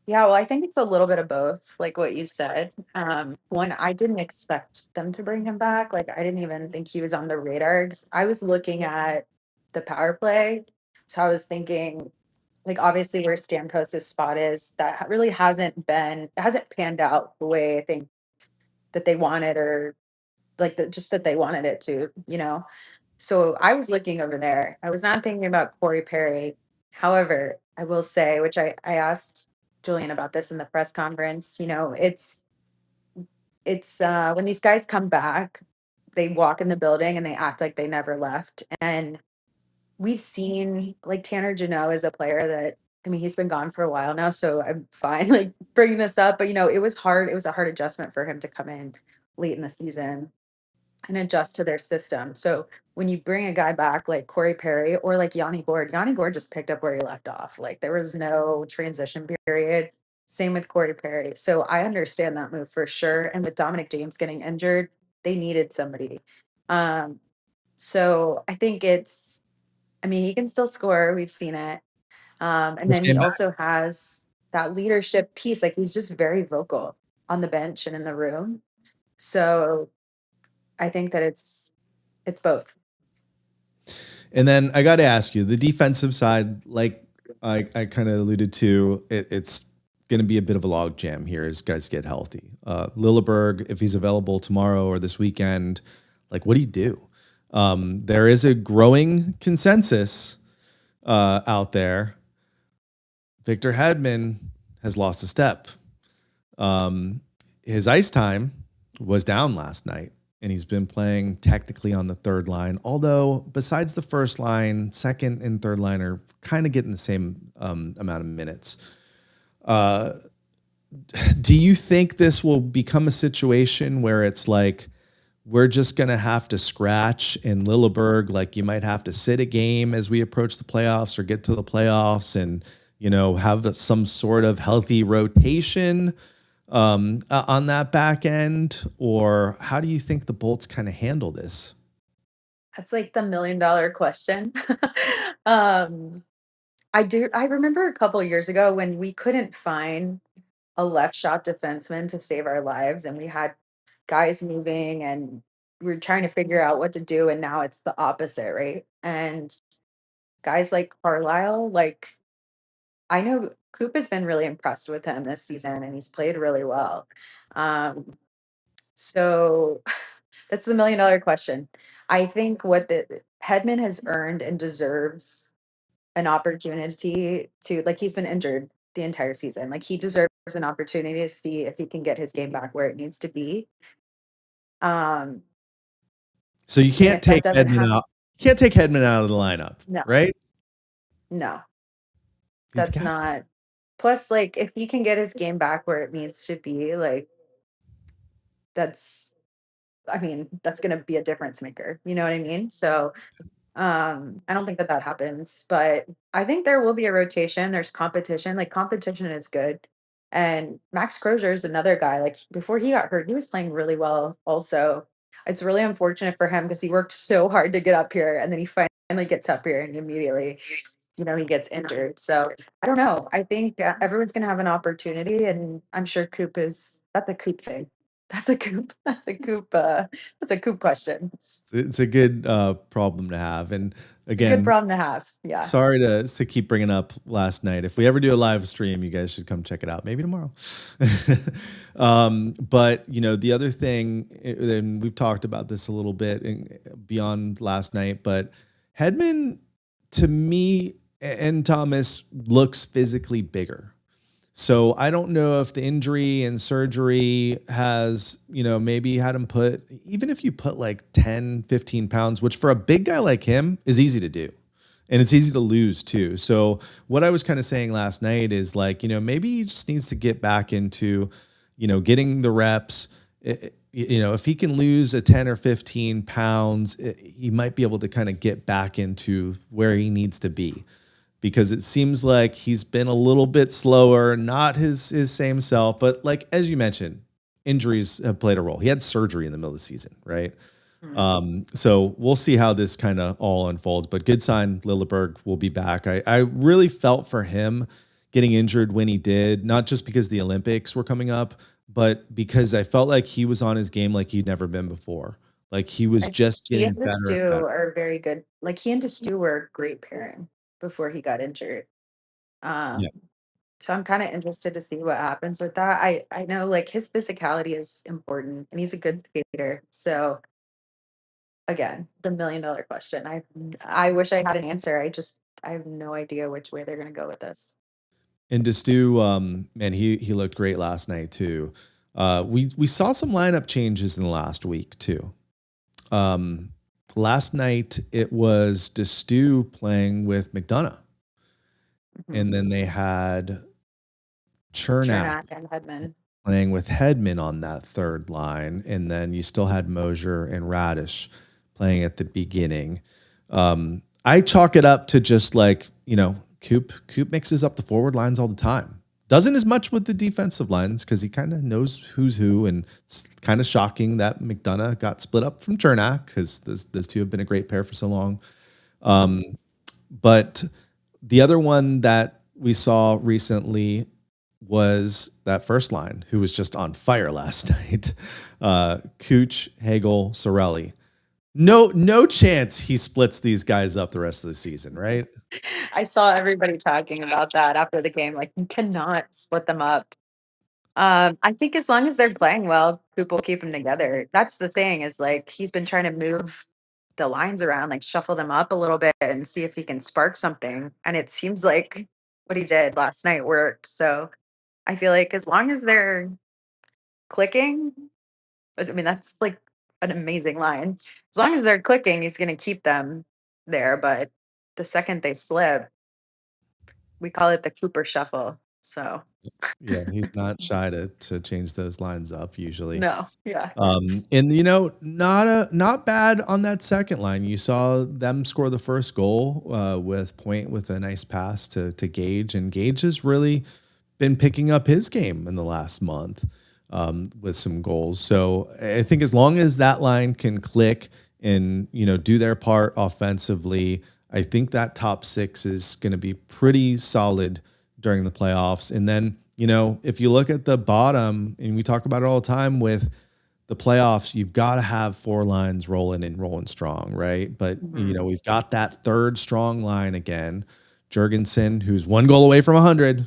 Yeah, well, I think it's a little bit of both, like what you said. One, I didn't expect them to bring him back. Like, I didn't even think he was on the radar 'cause I was looking at the power play. So I was thinking, like, obviously where Stamkos' spot is, that really it hasn't panned out the way I think that they wanted or like just that they wanted it to, you know? So I was looking over there. I was not thinking about Corey Perry. However, I will say, which I asked Julian about this in the press conference, it's when these guys come back, they walk in the building and they act like they never left. And we've seen like Tanner Janot is a player that I mean he's been gone for a while now, so I'm fine like bringing this up. But it was hard. It was a hard adjustment for him to come in late in the season and adjust to their system. So when you bring a guy back like Corey Perry or like Yanni Gord just picked up where he left off. Like there was no transition period. Same with Corey Perry. So I understand that move for sure. And with Dominic James getting injured, they needed somebody. Um, so I think I mean, he can still score. We've seen it. And Just then he came back. also has that leadership piece. Like he's just very vocal on the bench and in the room. So I think that it's both. And then I got to ask you, the defensive side, like I kind of alluded to, it's going to be a bit of a log jam here as guys get healthy. Lilleberg, if he's available tomorrow or this weekend, like what do you do? There is a growing consensus out there. Victor Hedman has lost a step. Um, his ice time was down last night, and he's been playing technically on the third line. Although, besides the first line, second and third line are kind of getting the same amount of minutes. Uh, do you think this will become a situation where it's like we're just going to have to scratch in Lilleberg? Like you might have to sit a game as we approach the playoffs or get to the playoffs and, have some sort of healthy rotation on that back end? Or how do you think the Bolts kind of handle this? That's like the $1,000,000 question. Um, I remember a couple of years ago when we couldn't find a left shot defenseman to save our lives, and we had guys moving, and we were trying to figure out what to do, and now it's the opposite, right? And guys like Carlisle, like I know Coop has been really impressed with him this season, and he's played really well. Um, so that's the $1,000,000 question. I think what the Hedman has earned and deserves an opportunity to, like, he's been injured the entire season. Like, he deserves an opportunity to see if he can get his game back where it needs to be. Um, So you and can't if that take doesn't Hedman happen, out. You can't take Hedman out of the lineup, no, right? no, He's the that's captain. not. Plus, like, if he can get his game back where it needs to be, like, that's, I mean, that's gonna be a difference maker. You know what I mean? So I don't think that that happens, but I think there will be a rotation. There's competition. Like competition is good. And Max Crozier is another guy. Like before he got hurt, he was playing really well. Also, it's really unfortunate for him because he worked so hard to get up here, and then he finally gets up here, and immediately, he gets injured. So I don't know. I think everyone's gonna have an opportunity, and I'm sure Coop is. That's a Coop thing. That's a Coop. That's a Coop. That's a Coop question. It's a good problem to have. And It's a good again, problem to have. Yeah. sorry to keep bringing up last night. If we ever do a live stream, you guys should come check it out. Maybe tomorrow. But the other thing, and we've talked about this a little bit beyond last night, but Hedman, to me, and Thomas looks physically bigger. So I don't know if the injury and surgery has, maybe had him put, even if you put like 10, 15 pounds, which for a big guy like him is easy to do. And it's easy to lose too. So what I was kind of saying last night is like, maybe he just needs to get back into, getting the reps. If he can lose a 10 or 15 pounds, he might be able to kind of get back into where he needs to be. Because it seems like he's been a little bit slower, not his same self. But like, as you mentioned, injuries have played a role. He had surgery in the middle of the season, right? So we'll see how this kind of all unfolds. But good sign, Lilleberg will be back. I really felt for him getting injured when he did, not just because the Olympics were coming up, but because I felt like he was on his game like he'd never been before. Like he was just He getting and better and Stu better. are very good. Like he and Stu were a great pairing before he got injured. Um, Yeah. so I'm kind of interested to see what happens with that. I know like his physicality is important, and he's a good skater. So again, the $1,000,000 question. I wish I had an answer. I have no idea which way they're gonna go with this. And to Stu, man, he looked great last night too. We saw some lineup changes in the last week too. Um, Last night it was Destu playing with McDonough, Mhm. and then they had Chernak Chernak and Hedman. playing with Hedman on that third line, and then you still had Mosier and Radish playing at the beginning. I chalk it up to just like Coop mixes up the forward lines all the time. Doesn't as much with the defensive lines because he kind of knows who's who, and it's kind of shocking that McDonough got split up from Chernak because those two have been a great pair for so long. But the other one that we saw recently was that first line, who was just on fire last night. Cooch, Hagel, Sorelli. No chance he splits these guys up the rest of the season, right? I saw everybody talking about that after the game. Like, you cannot split them up. I think as long as they're playing well, Coop will keep them together. That's the thing, is like he's been trying to move the lines around, like shuffle them up a little bit and see if he can spark something. And it seems like what he did last night worked. So I feel like as long as they're clicking, I mean, that's like an amazing line. As long as they're clicking, he's going to keep them there. But the second they slip, we call it the Cooper shuffle. So Yeah, he's not shy to change those lines up usually. no, yeah. And not bad on that second line. You saw them score the first goal with Point with a nice pass to Gage, and Gage has really been picking up his game in the last month with some goals. So I think as long as that line can click and do their part offensively, I think that top six is going to be pretty solid during the playoffs. And then if you look at the bottom, and we talk about it all the time with the playoffs, you've got to have 4 lines rolling and rolling strong, right? But, we've got that third strong line again. Jurgensen, who's 1 goal away from 100.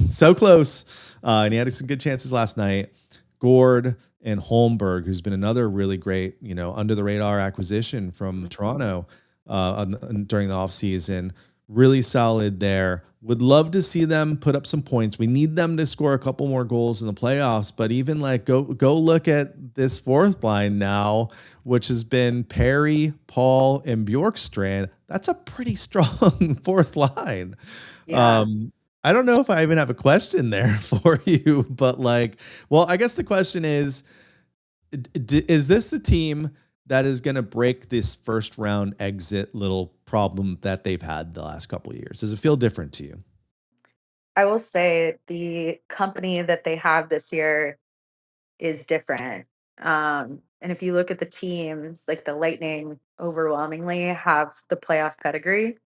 So close. And he had some good chances last night. Gord and Holmberg, who's been another really great, under the radar acquisition from Toronto during the offseason. Really solid there. Would love to see them put up some points. We need them to score a couple more goals in the playoffs, but even go look at this 4th line now, which has been Perry, Paul, and Bjorkstrand. That's a pretty strong 4th line. Yeah. I don't know if I even have a question there for you, but I guess the question is this the team that is going to break this first round exit little problem that they've had the last couple of years? Does it feel different to you? I will say the company that they have this year is different. And if you look at the teams, like the Lightning overwhelmingly have the playoff pedigree.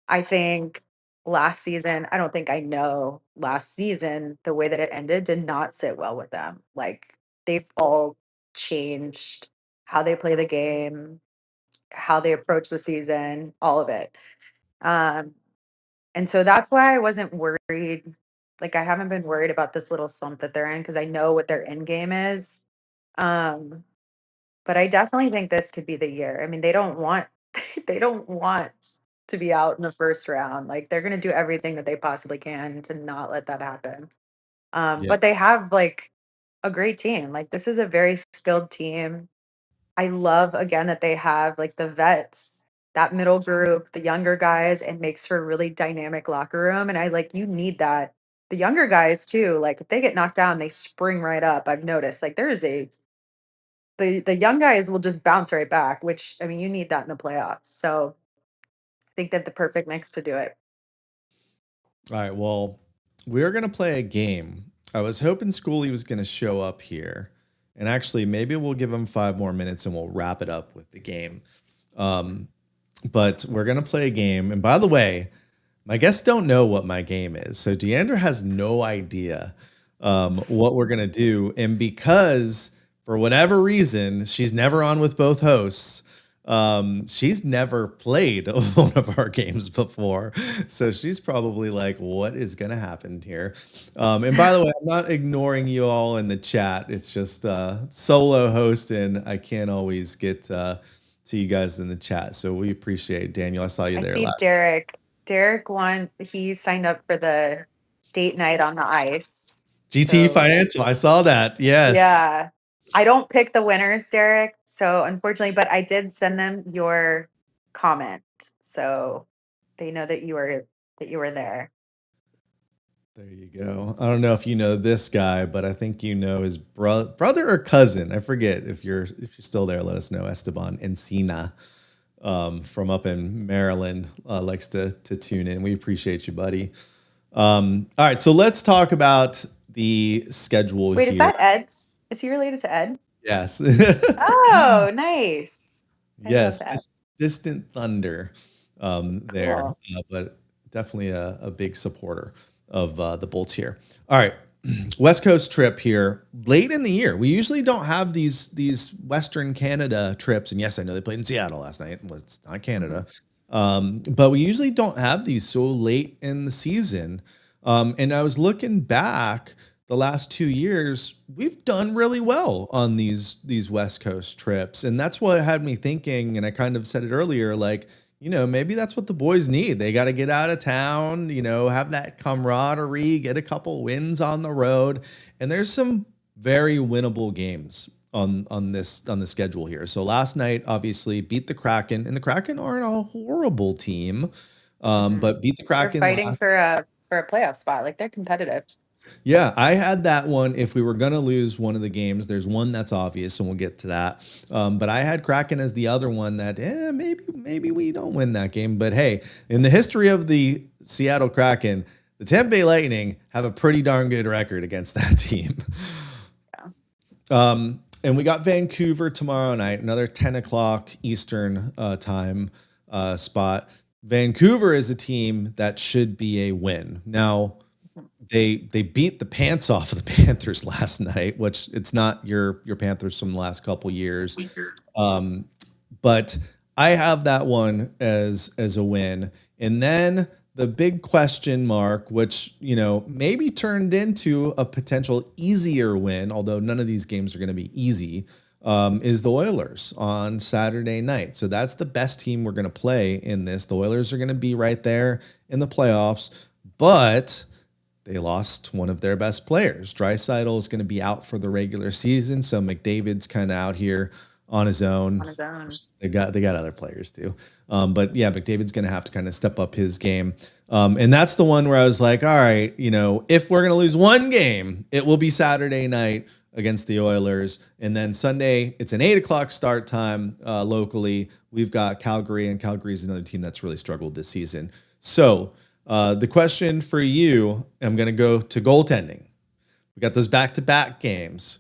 I think last season, I don't think I know last season, the way that it ended did not sit well with them. Like they've all changed how they play the game, how they approach the season, all of it. Um, and so that's why I wasn't worried. Like I haven't been worried about this little slump that they're in because I know what their end game is. Um, but I definitely think this could be the year. I mean, they don't want they don't want to be out in the first round. Like they're going to do everything that they possibly can to not let that happen. Yeah. But they have like a great team. Like this is a very skilled team. I love again that they have like the vets, that middle group, the younger guys, and makes for a really dynamic locker room. And I like you need that. The younger guys too, like if they get knocked down, they spring right up. I've noticed. Like there is a the young guys will just bounce right back, which I mean you need that in the playoffs. So I think that the perfect mix to do it. All right. Well, we're going to play a game. I was hoping Schoolie was going to show up here. And actually, maybe we'll give him 5 more minutes and we'll wrap it up with the game. But we're going to play a game. And by the way, my guests don't know what my game is. So Deandra has no idea what we're going to do. And because for whatever reason, she's never on with both hosts. She's never played one of our games before. So she's probably like, what is going to happen here? And by the way, I'm not ignoring you all in the chat. It's just solo hosting. I can't always get to you guys in the chat. So we appreciate Daniel. I saw you I there see last. Derek. Derek he signed up for the date night on the ice. GT So Financial. I saw that. Yes. yeah. I don't pick the winners, Derek. So unfortunately, but I did send them your comment. So they know that you were there. There you go. I don't know if you know this guy, but I think you know his brother or cousin. I forget. If you're still there, let us know. Esteban Encina from up in Maryland likes to tune in. We appreciate you, buddy. All right, so let's talk about the schedule Wait, here. is that Ed's? Is he related to Ed? Yes. Oh, nice. I love Yes, that. distant thunder there, Cool. but definitely a big supporter of the Bolts here. All right, West Coast trip here late in the year. We usually don't have these Western Canada trips, and yes, I know they played in Seattle last night. Well, it's not Canada, but we usually don't have these so late in the season. And I was looking back the last 2 years, we've done really well on these West Coast trips. And that's what had me thinking. And I kind of said it earlier, like, maybe that's what the boys need. They got to get out of town, have that camaraderie, get a couple wins on the road. And there's some very winnable games on the schedule here. So last night, obviously, beat the Kraken, and the Kraken aren't a horrible team. But beat the They're Kraken fighting last. for a playoff spot. Like they're competitive. Yeah, I had that one. If we were going to lose one of the games, there's one that's obvious, and we'll get to that. But I had Kraken as the other one that maybe we don't win that game. But hey, in the history of the Seattle Kraken, the Tampa Bay Lightning have a pretty darn good record against that team. Yeah. And we got Vancouver tomorrow night, another 10 o'clock Eastern time spot. Vancouver is a team that should be a win. Now, they beat the pants off of the Panthers last night, which it's not your Panthers from the last couple years. Um, but I have that one as a win. And then the big question mark, which, maybe turned into a potential easier win, although none of these games are going to be easy, is the Oilers on Saturday night. So that's the best team we're going to play in this. The Oilers are going to be right there in the playoffs, but they lost one of their best players. Draisaitl is going to be out for the regular season, so McDavid's kind of out here on his own. On his own. They got other players too, but yeah, McDavid's going to have to kind of step up his game, and that's the one where I was like, all right, if we're going to lose one game, it will be Saturday night against the Oilers, and then Sunday it's an 8:00 start time locally. We've got Calgary, and Calgary is another team that's really struggled this season. So the question for you, I'm going to go to goaltending. We got those back-to-back games.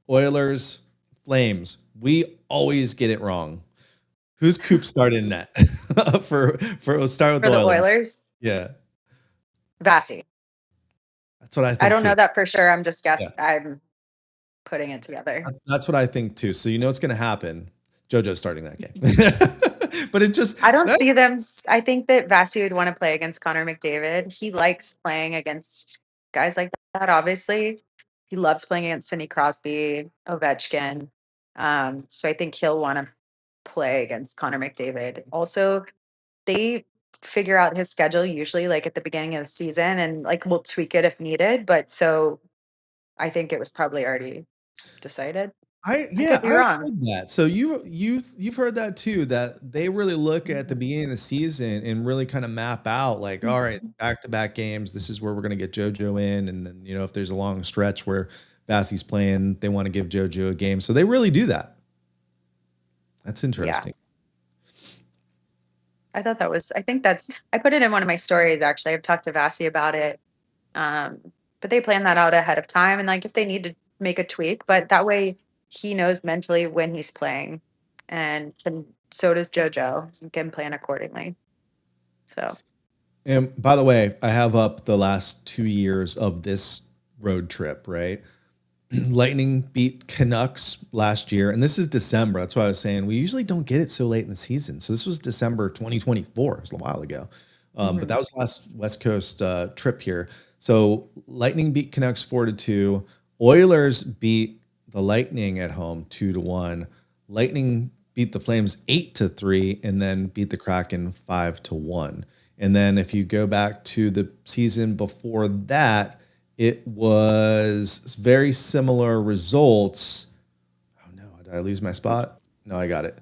Oilers, Flames. We always get it wrong. Who's Coop starting net? for We'll start with For the the Oilers. Oilers, Yeah, Vasi. that's what I think. I don't too. know that for sure. I'm just guessing. Yeah. I'm putting it together. That's what I think too. So what's going to happen. JoJo's starting that game. But it just I don't see them. I think that Vasi would want to play against Connor McDavid. He likes playing against guys like that, obviously. He loves playing against Sidney Crosby, Ovechkin. So I think he'll want to play against Connor McDavid. Also, they figure out his schedule usually like at the beginning of the season and like we'll tweak it if needed. But so I think it was probably already decided. I I could be I've wrong. heard that. So you've heard that too, that they really look at the beginning of the season and really kind of map out like, all right, back-to-back games, this is where we're going to get JoJo in, and then if there's a long stretch where Vasi's playing, they want to give JoJo a game. So they really do that. That's interesting. I thought that was, I think I put it in one of my stories actually. I've talked to Vasi about it. But they plan that out ahead of time and like if they need to make a tweak, but that way he knows mentally when he's playing and so does JoJo. You can plan accordingly. So And by the way, I have up the last 2 years of this road trip, right? Lightning beat Canucks last year, and this is December. That's why I was saying we usually don't get it so late in the season. So this was December 2024. It was a while ago. But that was the last West Coast trip here. So Lightning beat Canucks 4-2. Oilers beat the Lightning at home 2-1. Lightning beat the Flames 8-3, and then beat the Kraken 5-1. And then if you go back to the season before that, it was very similar results. Oh no, did I lose my spot? No, I got it.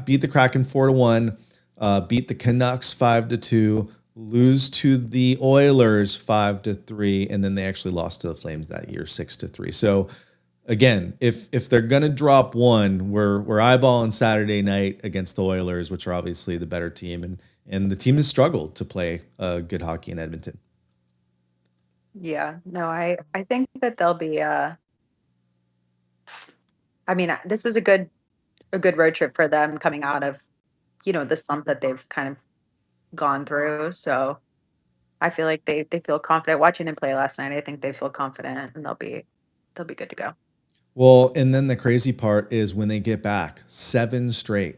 Beat the Kraken 4-1, beat the Canucks 5-2, lose to the Oilers 5-3, and then they actually lost to the Flames that year 6-3. So again, if they're gonna drop one, we're eyeballing Saturday night against the Oilers, which are obviously the better team, and the team has struggled to play good hockey in Edmonton. yeah, no, I think that they'll be I mean, this is a good road trip for them coming out of, the slump that they've kind of gone through. So I feel like they feel confident watching them play last night. I think they feel confident and they'll be good to go. Well, and then the crazy part is when they get back, 7 straight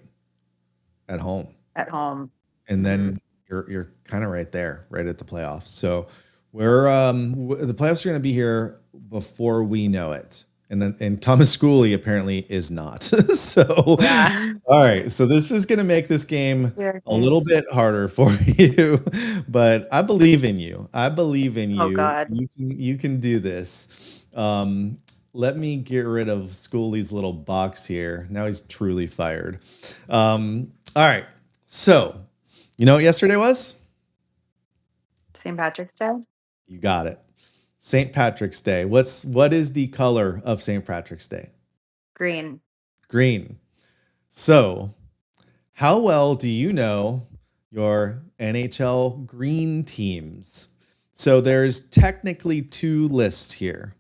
at home. At home. And then you're kind of right there, right at the playoffs. So we're the playoffs are going to be here before we know it. And Thomas Schooley apparently is not. So Yeah. all right, so this is going to make this game a little bit harder for you, but I believe in you. I believe in you. Oh God. You can do this. Let me get rid of Schooley's little box here. Now he's truly fired. All right. So, you know what yesterday was? St. Patrick's Day? You got it. St. Patrick's Day. What is the color of St. Patrick's Day? Green. Green. So, how well do you know your NHL green teams? So there's technically 2 lists here.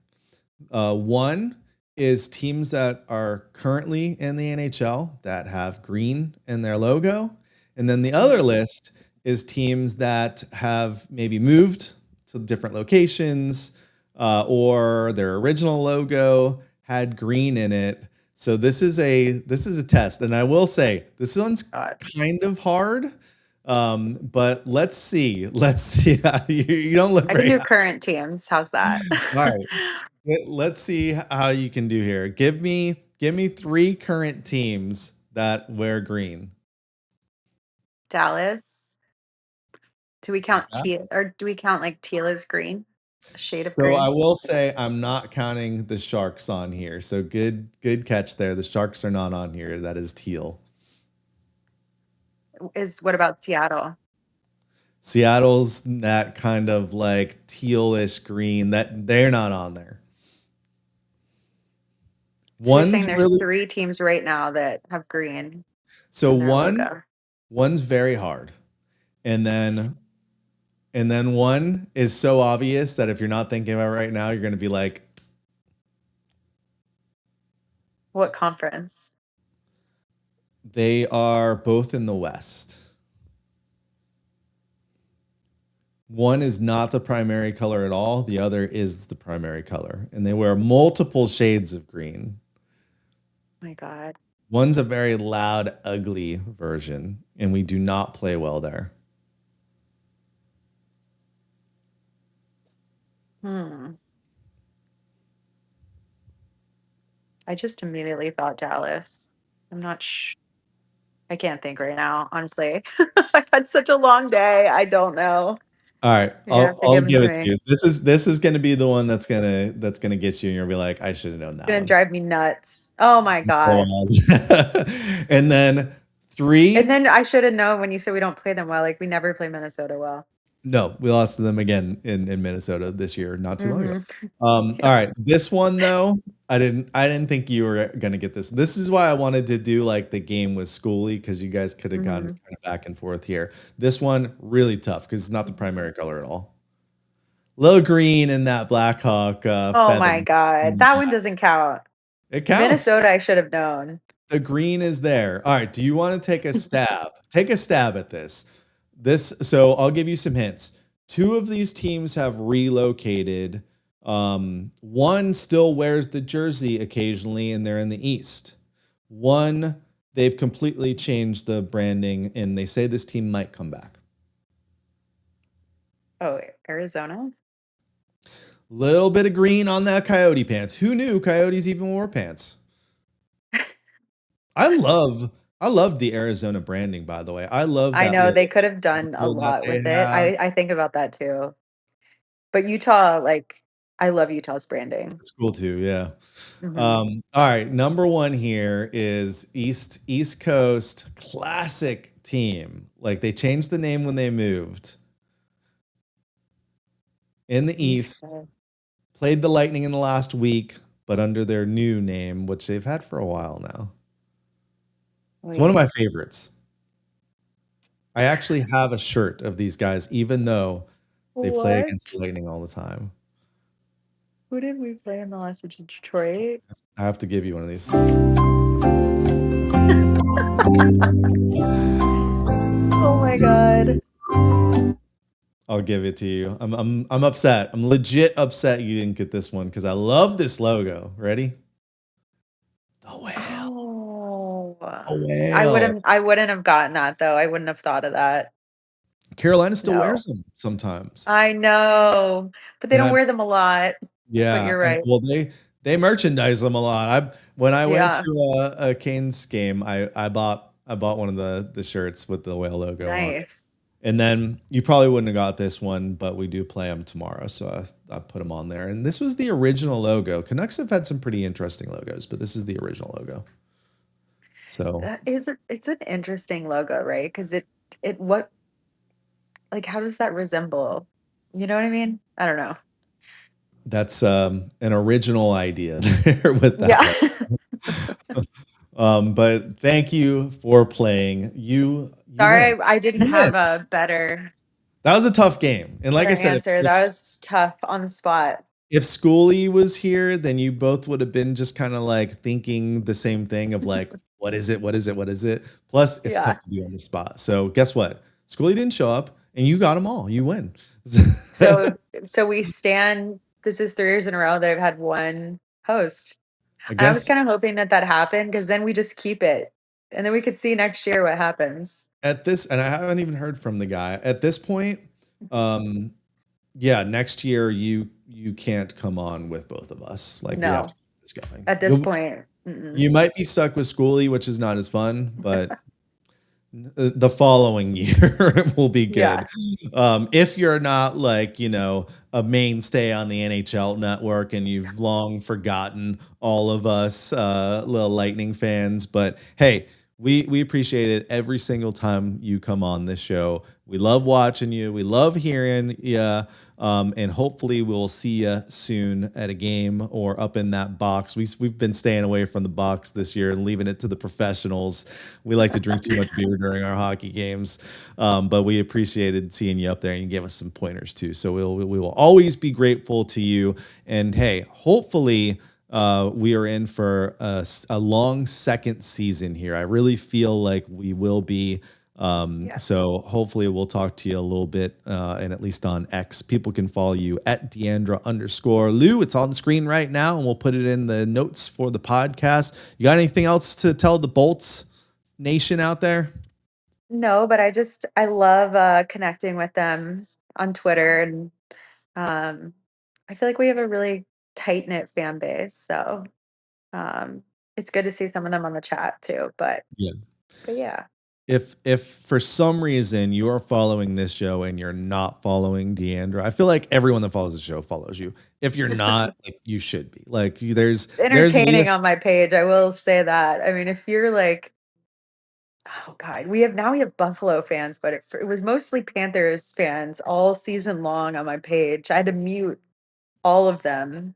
One is teams that are currently in the NHL that have green in their logo. And then the other list is teams that have maybe moved to different locations, or their original logo had green in it. So this is a test, and I will say this one's God. kind of hard. But let's see. Let's see. You don't look I can very do happy. current teams. How's that? All right. Let's see how you can do here. Give me 3 current teams that wear green. Dallas. Do we count Yeah. teal, or do we count like teal as green? A shade of So I green? will say I'm not counting the Sharks on here. So good catch there. The Sharks are not on here. That is teal. What about Seattle? Seattle's that kind of like tealish green that they're not on there. So you're saying One's there's really 3 teams right now that have green so in their logo. one's very hard. And then one is so obvious that if you're not thinking about it right now, you're going to be like, What conference? they are both in the West. One is not the primary color at all. The other is the primary color. And they wear multiple shades of green. Oh my God. One's a very loud, ugly version, and we do not play well there. I just immediately thought Dallas. I'm not I can't think right now, honestly. I've had such a long day. I don't know. All right, You have to I'll give them give to it to me. you. This is going to be the one that's gonna get you, and you'll be like, I should have known It's that gonna one. drive me nuts. Oh my God. And then And 3. then I should have known when you said we don't play them well. Like we never play Minnesota well. No, we lost to them again in Minnesota this year, not too long ago. Mhm. All right, this one though, I didn't think you were gonna get this. This is why I wanted to do like the game with Schoolie because you guys could have gone Mhm. kind of back and forth here. This one really tough because it's not the primary color at all. Little green in that Blackhawk Oh feather. my God. That one doesn't count. It counts. Minnesota, I should have known. The green is there. All right. Do you want to take a stab? Take a stab at this. So I'll give you some hints. 2 of these teams have relocated. One still wears the jersey occasionally, and they're in the East. One, they've completely changed the branding, and they say this team might come back. Oh, Arizona? Little bit of green on that Coyote pants. Who knew Coyotes even wore pants? I love the Arizona branding, by the way. I love I that know they little could have done a circle that lot they with it. have. I think about that too. But Utah, like, I love Utah's branding. It's cool too, yeah. Mhm. All right, number 1 here is East Coast classic team. Like they changed the name when they moved. In the East East, Coast. played the Lightning in the last week, but under their new name, which they've had for a while now. It's one of Wait, my favorites. I actually have a shirt of these guys, even though they play against the what? Lightning all the time. Who did we play in the last of Detroit? I have to give you one of these. Oh my God. I'll give it to you. I'm upset. I'm legit upset you didn't get this one because I love this logo. Ready? The whale. Oh. The whale. I wouldn't have gotten that though. I wouldn't have thought of that. Carolina still No. wears them sometimes. I know, but they And don't I wear them a lot. But yeah, you're and right. well they merchandise them a lot. When I went Yeah. to a Canes game, I bought one of the shirts with the whale logo on it. Nice. And then you probably wouldn't have got this one, but we do play them tomorrow, so I put them on there. And this was the original logo. Canucks have had some pretty interesting logos, but this is the original logo. So It's an interesting logo, right? Because it what like how does that resemble? You know what I mean? I don't know. that's an original idea there with that Yeah. logo. But thank you for playing. You win. Sorry, I didn't You win. have a That was a tough game. And like I better said, answer. That was tough on the spot. if Schoolie was here, then you both would have been just kind of like thinking the same thing of like, what is it? What is it? What is it? Plus, it's Yeah. tough to do on the spot. So guess what? Schoolie didn't show up, and you got them all. You win. So we stand. This is 3 years in a row that I've had one host. I I was guess kind of hoping that happened because then we just keep it, and then we could see next year what happens. at this, and I haven't even heard from the guy at this point. Um, yeah, next year you can't come on with both of us. Like we have No, to keep this going. at this point. Mm-mm. You might be stuck with Schoolie, which is not as fun, but the following year will be good. Yeah. If you're not like, a mainstay on the NHL network and you've long forgotten all of us little Lightning fans, but hey, we appreciate it every single time you come on this show. We love watching you. We love hearing you. And hopefully we'll see you soon at a game or up in that box. We've been staying away from the box this year and leaving it to the professionals. We like to drink too much beer during our hockey games. But we appreciated seeing you up there, and you gave us some pointers too. So we will always be grateful to you. And hey, hopefully we are in for a long second season here. I really feel like we will be. Yes. So hopefully we'll talk to you a little bit, and at least on X, people can follow you at Deandra_Lou. It's on the screen right now, and we'll put it in the notes for the podcast. You got anything else to tell the Bolts Nation out there? No, but I love connecting with them on Twitter, and I feel like we have a really tight knit fan base. So it's good to see some of them on the chat too. But Yeah. yeah. If for some reason you are following this show and you're not following Deandra, I feel like everyone that follows the show follows you. If you're not, like, you should be. Like there's Entertaining lists. on my page, I will say that. I mean, if you're like, oh God, we have Buffalo fans, but it was mostly Panthers fans all season long on my page. I had to mute all of them,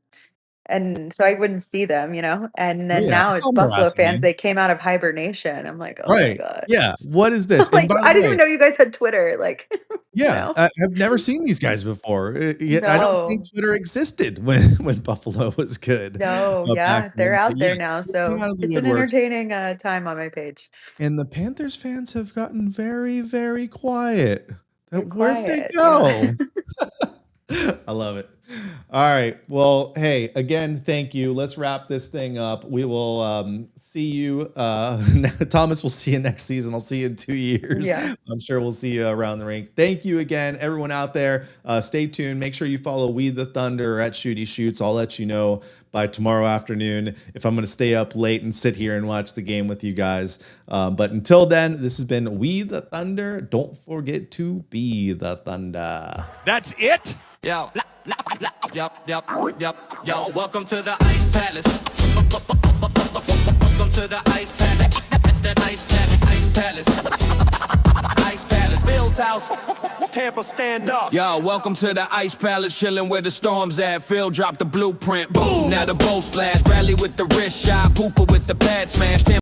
and so I wouldn't see them, And then Yeah, now it's some Buffalo harassing fans. you. They came out of hibernation. I'm like, oh my Right. God. Yeah. What is this? And Like, by I the didn't way, even know you guys had Twitter. Like, yeah, I've never seen these guys before. I don't think No, Twitter existed when Buffalo was good no, back yeah, they're then. But out yeah, there now. they came So out of the it's an woodwork. entertaining time on my page. And the Panthers fans have gotten very, very quiet. They're Where'd they quiet, yeah. go? I love it. All right. Well, hey, again, thank you. Let's wrap this thing up. We will see you. Thomas, we'll see you next season. I'll see you in 2 years. Yeah. I'm sure we'll see you around the rink. Thank you again, everyone out there. Stay tuned. Make sure you follow We the Thunder at Shooty Shoots. I'll let you know by tomorrow afternoon if I'm going to stay up late and sit here and watch the game with you guys. But until then, this has been We the Thunder. Don't forget to be the Thunder. That's it? Yo, yo, welcome to the Ice Palace. Welcome to the Ice Palace. That Ice Palace. Ice Palace. Bill's house. Tampa, stand up. Yo, welcome to the Ice Palace, chilling where the storm's at. Phil dropped the blueprint. Boom, now the bow splash. Bradley with the wrist shot. Pooper with the pad smash.